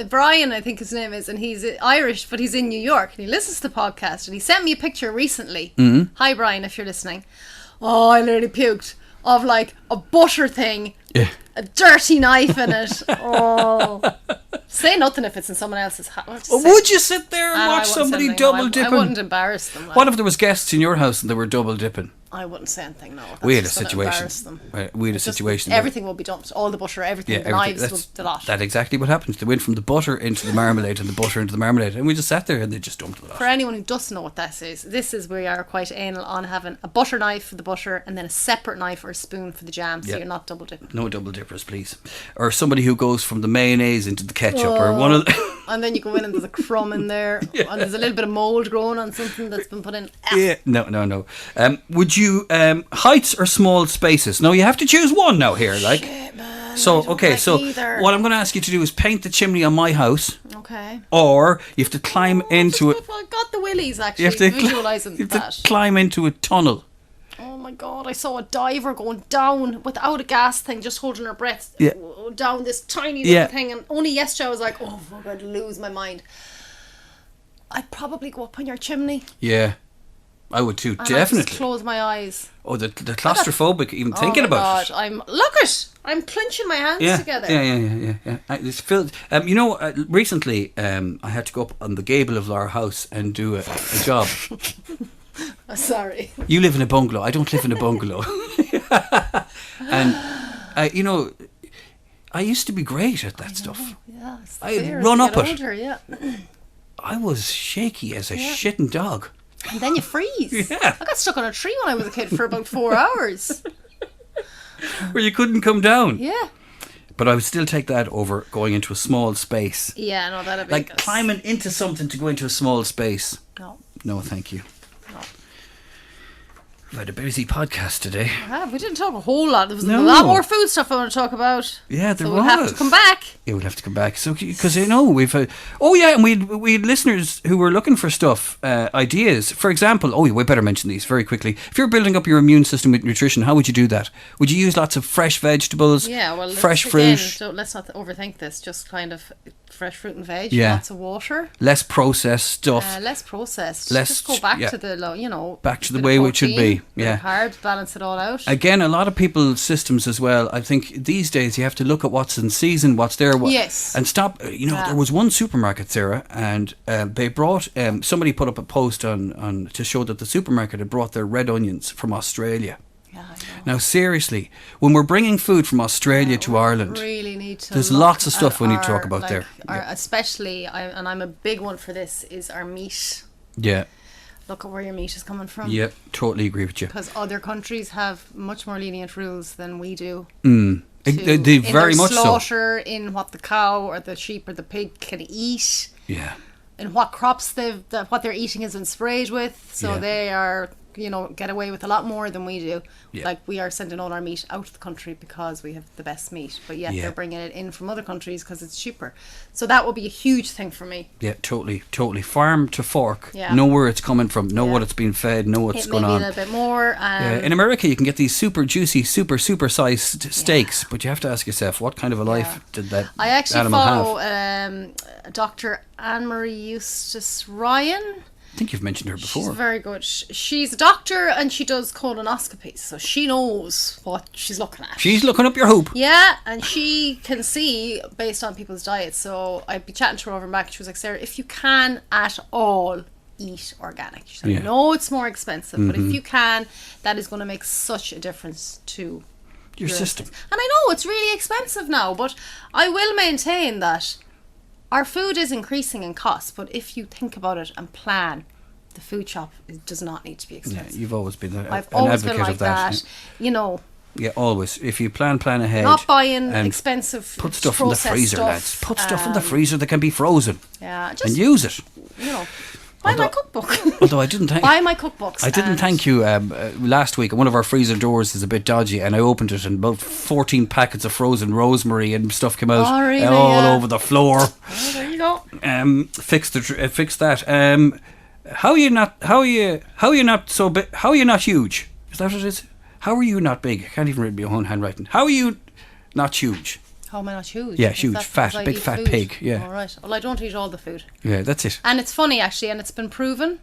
Brian I think his name is, and he's Irish but he's in New York and he listens to the podcast, and he sent me a picture recently. Hi Brian, if you're listening. Oh, I nearly puked, of like a butter thing, Yeah. a dirty knife in it. Oh, say nothing if it's in someone else's house. Would you sit there and I watch wouldn't say somebody anything, no. double dipping? I wouldn't embarrass them. Like. What if there was guests in your house and they were double dipping? I wouldn't say anything, no. That's We had a just gonna situation. embarrass them. We had a Just situation. where- Everything will be dumped. All the butter, everything, the knives, that's the lot. that's exactly what happened. They went from the butter into the marmalade and the butter into the marmalade, and we just sat there and they just dumped it For off. anyone who doesn't know what this is we are quite anal on having a butter knife for the butter and then a separate knife or a spoon for the jam, so Yeah. you're not double dipping. No double dippers, please. Or somebody who goes from the mayonnaise into the ketchup, or one of the And then you go in and there's a crumb in there, and there's a little bit of mould growing on something that's been put in. Yeah, no. Would you heights or small spaces? No, you have to choose one now here. Like, so I don't okay. like So either. what I'm going to ask you to do is paint the chimney on my house, Okay. or you have to climb into it. I got the willies actually. You have to, Visualising you have that. to climb into a tunnel. Oh my god, I saw a diver going down without a gas thing, just holding her breath Yeah. down this tiny Yeah. little thing. And only yesterday I was like, oh fuck, I'd lose my mind. I'd probably go up on your chimney. Yeah, I would too. And I'd Definitely. just close my eyes. Oh, the claustrophobic even thinking oh my about god, it. look it! I'm clenching my hands Yeah, together. yeah. It's filled. You know, recently I had to go up on the gable of our house and do a job. Oh, sorry. You live in a bungalow. I don't live in a bungalow. And you know, I used to be great at that stuff. Yeah, it's the I'd fear as run you up get it. older, yeah. I was shaky as a shitting dog. And then you freeze. Yeah. I got stuck on a tree when I was a kid for about 4 hours. Where you couldn't come down. Yeah. But I would still take that over going into a small space. Yeah, no, that'd be Like good. climbing into something to go into a small space. No. No, thank you. No. We've had a busy podcast today. We didn't talk a whole lot. There was No. a lot more food stuff I want to talk about. Yeah, there so was. we'll have to come back. Yeah, we'll have to come back. So, because you know we've, oh yeah, and we had listeners who were looking for stuff, ideas. For example, oh, we better mention these very quickly. If you're building up your immune system with nutrition, how would you do that? Would you use lots of fresh vegetables? Yeah, well, fresh again, fruit, let's not overthink this. Just kind of fresh fruit and veg. Yeah. Lots of water. less processed stuff. Less processed. Less- just go back yeah. to the Back to the bit way of it should protein, be, bit yeah. of carbs, balance it all out. Again, a lot of people's systems as well. I think these days you have to look at what's in season, what's there, Yes. and stop. You know, Yeah. there was one supermarket, Sarah, and they brought. Somebody put up a post on to show that the supermarket had brought their red onions from Australia. Yeah. Yeah, I know. Now, seriously, when we're bringing food from Australia to Ireland, Really need to. there's look lots of at stuff we need to talk our, about like, there. our, especially, and I'm a big one for this, is our meat. Yeah, Look at where your meat is coming from. yeah, totally agree with you. Because other countries have much more lenient rules than we do. They in very their much so. slaughter, in what the cow or the sheep or the pig can eat, Yeah, in what crops what they're eating has been sprayed with. So Yeah. they are, get away with a lot more than we do. Yeah. Like, we are sending all our meat out of the country because we have the best meat, but yet Yeah. they're bringing it in from other countries because it's cheaper. So that would be a huge thing for me. yeah, totally. Farm to fork. Yeah. Know where it's coming from. Know Yeah. what it's being fed. Know what's It going maybe on. a little bit more. In America, you can get these super juicy, super sized steaks, but you have to ask yourself, what kind of a life did that I actually animal follow have? Dr. Anne-Marie Eustace Ryan. I think you've mentioned her She's before. very good. She's a doctor and she does colonoscopies, so she knows what she's looking at. She's looking up your hoop. Yeah, and she can see based on people's diets. So I'd be chatting to her over and back. She was like, Sarah, if you can at all eat organic. She said, Yeah. I know it's more expensive, but if you can, that is going to make such a difference to Your system. And I know it's really expensive now, but I will maintain that our food is increasing in cost. But if you think about it and plan, the food shop does not need to be Yeah, expensive. you've always been I've an always advocate been like of that. that. You know, Yeah, always. If you plan ahead. not buying and expensive Put stuff in the processed freezer, stuff. lads. Put stuff in the freezer that can be frozen Yeah, just and use it. buy my Although- cookbook. Although I didn't thank Buy my cookbooks. I didn't and- thank you last week. One of our freezer doors is a bit dodgy, and I opened it, and about 14 packets of frozen rosemary and stuff came out Oh, really? all Yeah. over the floor. Oh, there you go. Fixed that. How are you not so big? How are you not huge? Is that what it is? How are you not big? I can't even read my own handwriting. How are you not huge? How am I not huge? Yeah, Is huge, that fat, because I big eat fat food? pig, yeah. All right. Well, I don't eat all the food. Yeah, that's it. And it's funny, actually, and it's been proven.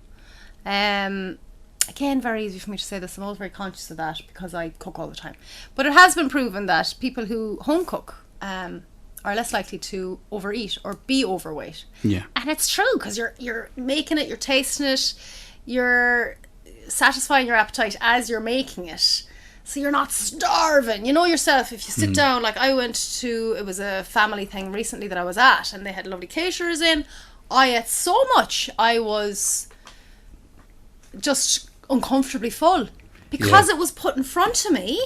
Again, very easy for me to say this. I'm always very conscious of that because I cook all the time. But it has been proven that people who home cook are less likely to overeat or be overweight. Yeah. And it's true because you're making it, you're tasting it, you're satisfying your appetite as you're making it. So you're not starving. You know yourself, if you sit down, like I went to, it was a family thing recently that I was at, and they had lovely caterers in. I ate so much, I was just uncomfortably full. Because Yeah. it was put in front of me,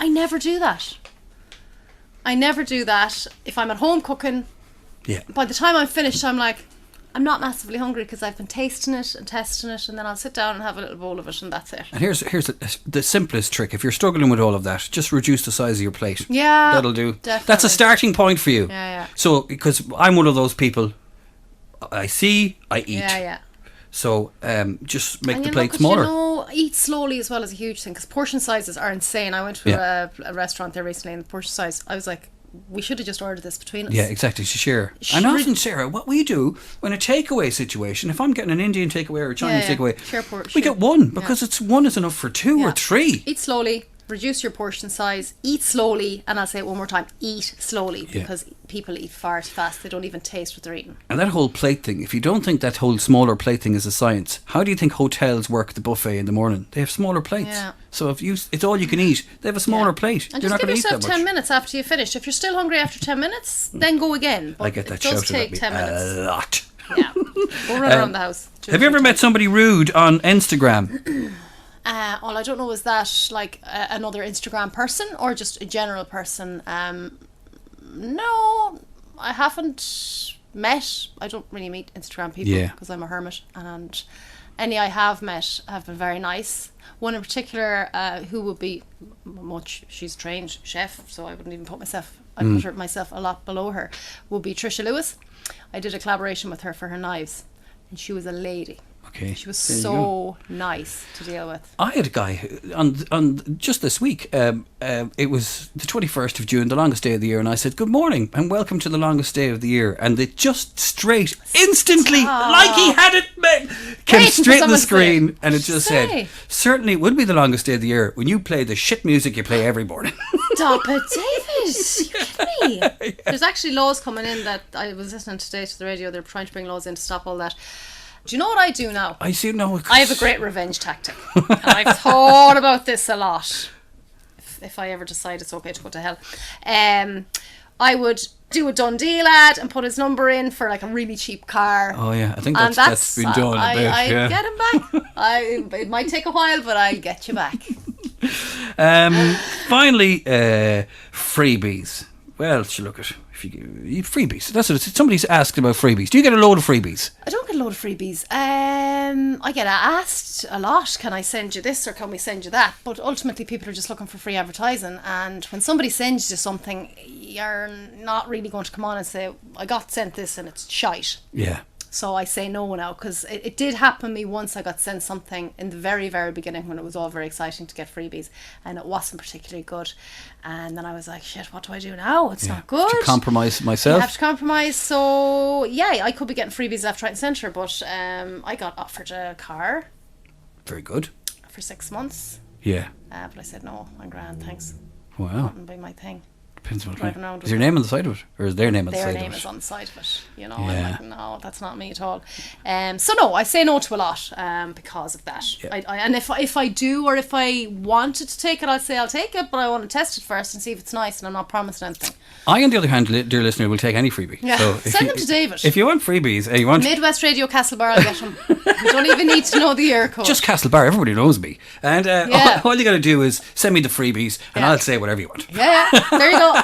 I never do that. I never do that. If I'm at home cooking, Yeah. by the time I'm finished, I'm like, I'm not massively hungry because I've been tasting it and testing it, and then I'll sit down and have a little bowl of it, and that's it. And here's the simplest trick. If you're struggling with all of that, just reduce the size of your plate. Yeah, That'll do. definitely. That's a starting point for you. Yeah, yeah. So, because I'm one of those people, I see, I eat. Yeah, yeah. So, just make And the you plate look, smaller. eat slowly as well is a huge thing because portion sizes are insane. I went to Yeah. a restaurant there recently, and the portion size, I was like, we should have just ordered this between us. Yeah, exactly. To share. And often, Sarah, what we do when a takeaway situation, if I'm getting an Indian takeaway or a Chinese yeah. takeaway, Share we get one because it's one is enough for two or Yeah. three. Eat slowly, reduce your portion size, eat slowly, and I'll say it one more time, eat slowly, Yeah. because people eat far too fast. They don't even taste what they're eating. And that whole plate thing, if you don't think that whole smaller plate thing is a science, how do you think hotels work the buffet in the morning? They have smaller plates. Yeah. So if it's all you can eat, they have a smaller plate. And You're just not give going to eat yourself that 10 much. minutes after you finish. If you're still hungry after 10 minutes, then go again. But I get that it does shouted take at me 10 minutes. a lot. Yeah. Go run around the house. Have you ever met somebody rude on Instagram? Well, I don't know, is that like another Instagram person or just a general person? No, I haven't met. I don't really meet Instagram people Yeah. because I'm a hermit, and any I have met have been very nice. One in particular, who would be much, she's a trained chef, so I wouldn't even put myself, I put her myself a lot below her, would be Trisha Lewis. I did a collaboration with her for her knives, and she was a lady. Okay. She was there you go. so nice to deal with. I had a guy on just this week. It was the 21st of June, the longest day of the year, and I said, "Good morning and welcome to the longest day of the year." And it just straight, instantly, like he had it, came Wait for straight on the someone to say screen, it. and it just Say. said, "Certainly, it would be the longest day of the year when you play the shit music you play every morning." Stop it, David! You kidding me? There's actually laws coming in that I was listening today to the radio. They're trying to bring laws in to stop all that. Do you know what I do now? I see. No, I have a great revenge tactic. And I've thought about this a lot. If I ever decide it's okay to go to hell. I would do a Dundee lad and put his number in for like a really cheap car. Oh yeah, I think And that's been done. I yeah. get him back. It might take a while, but I'll get you back. Finally, freebies. Well, look at freebies. That's what somebody's asked about freebies. Do you get a load of freebies? I don't get a load of freebies. I get asked a lot, can I send you this or can we send you that? But ultimately people are just looking for free advertising, and when somebody sends you something, you're not really going to come on and say, I got sent this and it's shite. Yeah. So I say no now, because it did happen to me once. I got sent something in the very, very beginning when it was all very exciting to get freebies, and it wasn't particularly good. And then I was like, shit, what do I do now? It's not good. To compromise myself. You have to compromise. So yeah, I could be getting freebies left, right and centre, but I got offered a car Very good. for 6 months. Yeah. But I said, no, I'm grand, thanks. Wow. Wouldn't be my thing. Depends what Driving around is with your name on the side of it, or is their name on the Their side name of it? is on the side of it, you know. Yeah. I'm like, no, that's not me at all. So no, I say no to a lot because of that. Yeah. And if I do, or if I wanted to take it, I'd say I'll take it, but I want to test it first and see if it's nice, and I'm not promising anything. I, on the other hand, dear listener, will take any freebie. Yeah. So if Send them to David. If you want freebies, you want Midwest Radio Castlebar, I'll get them. You don't even need to know the year code. just Castlebar, everybody knows me. And Yeah. all you got to do is send me the freebies, and Yeah. I'll say whatever you want. Yeah, there you go.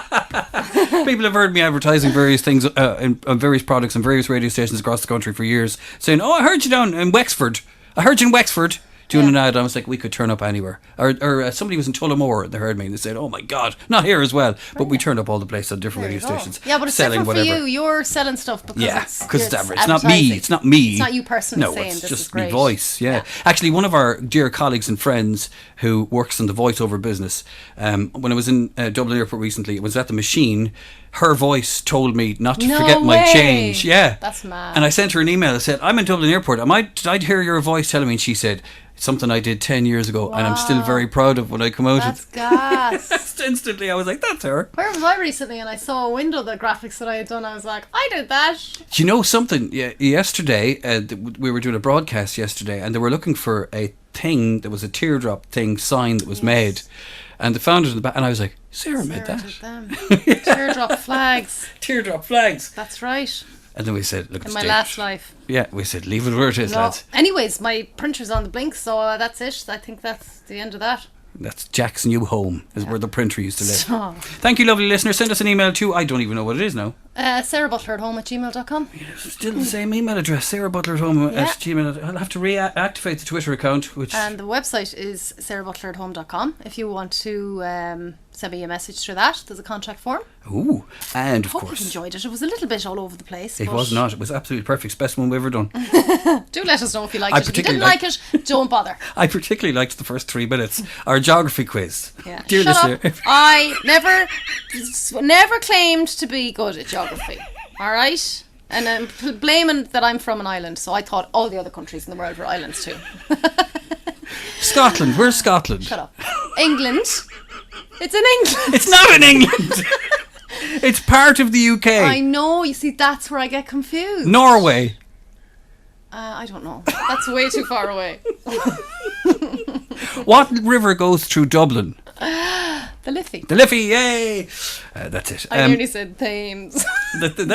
People have heard me advertising various things on various products on various radio stations across the country for years, saying, "Oh, I heard you down in Wexford. I heard you in Wexford." Doing an ad, I was like, we could turn up anywhere. Or somebody was in Tullamore and they heard me and they said, oh my God, not here as well. But we turned up all the place on different There you radio go. stations. Yeah, but it's selling different whatever. for you. You're selling stuff because Yeah, it's average. It's not me. advertising. It's not me. It's not you personally no, saying it's this just is my great. voice. Yeah. Actually, one of our dear colleagues and friends who works in the voiceover business, when I was in Dublin Airport recently, it was at the machine. Her voice told me not to No forget my way. change. Yeah, That's mad. And I sent her an email. I said, "I'm in Dublin Airport. Did I hear your voice telling me?" And she said, "Something I did 10 years ago, and I'm still very proud of when I come out." That's gas. Just instantly, I was like, "That's her." Where was I recently? And I saw a window, the graphics that I had done. I was like, I did that. Do you know something? Yeah, yesterday, we were doing a broadcast yesterday, and they were looking for a thing that was a teardrop thing sign that was made, and they found it in the back, and I was like, Sarah made Sarah that. did them. Teardrop flags. Teardrop flags. That's right. And then we said, "Look, In it's my Dave." last life. Yeah, we said, "Leave it where it is, No. lads." Anyways, my printer's on the blink, so that's it. I think that's the end of that. That's Jack's new home, is where the printer used to live. So, Thank you, lovely listener. Send us an email to, I don't even know what it is now. SarahButlerAtHome@gmail.com. Still the same email address, sarahbutlerhome Yeah. at gmail. I'll have to reactivate the Twitter account, which And the website is sarahbutlerAtHome.com. If you want to send me a message through that, there's a contact form. ooh, and of Hope you course, enjoyed it. It was a little bit all over the place. it but was not. It was absolutely perfect. It's the best one we've ever done. Do let us know if you liked I it. If you didn't particularly like it, don't bother. I particularly liked the first 3 minutes. Our geography quiz. Yeah. Dear Shut listener, up. I never claimed to be good at geography. All right? And I'm blaming that I'm from an island, so I thought all the other countries in the world were islands too. Scotland. Where's Scotland? Shut up. England. It's in England. It's not in England. It's part of the UK. I know. You see, that's where I get confused. Norway. I don't know. That's way too far away. What river goes through Dublin? The Liffey. The Liffey, yay! That's it. I nearly said Thames. London.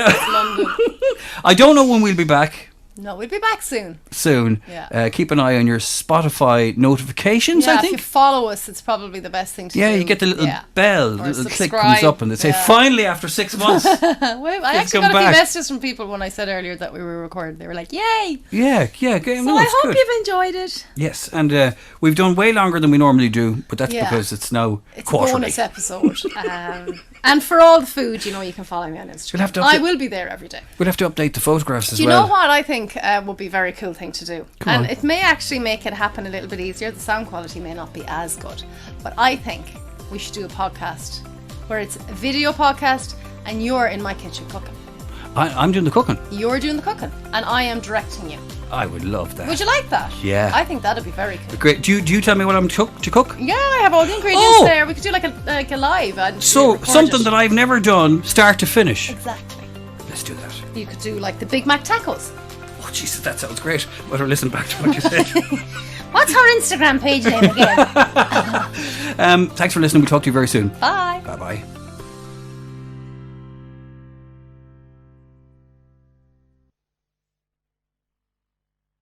I don't know when we'll be back No, we'll be back soon. soon. Yeah. Keep an eye on your Spotify notifications, Yeah, I if think. you follow us, it's probably the best thing to do. Yeah, you get the little bell, the Or little click subscribe. comes up and they say, Yeah. finally, after 6 months. Well, I actually come got a few back. messages from people when I said earlier that we were recording. They were like, yay! yeah. So No, I it's hope good. you've enjoyed it. Yes, and we've done way longer than we normally do, but that's Yeah. because it's now It's quarterly. a bonus episode. And for all the food, you can follow me on Instagram. We'll have to I update- will be there every day. We'll have to update the photographs as Do you well. know what I think would be a very cool thing to do? Come And on. it may actually make it happen a little bit easier. The sound quality may not be as good. But I think we should do a podcast where it's a video podcast and you're in my kitchen cooking. I'm doing the cooking. You're doing the cooking and I am directing you. I would love that. Would you like that? Yeah. I think that'd be very cool. Great. Do you tell me what I'm to cook? Yeah, I have all the ingredients Oh! there. We could do like a live. And So record something it. that I've never done, start to finish. Exactly. Let's do that. You could do like the Big Mac tacos. Oh, Jesus, that sounds great. Better listen back to what you said. What's her Instagram page name again? Thanks for listening. We'll talk to you very soon. Bye. Bye-bye.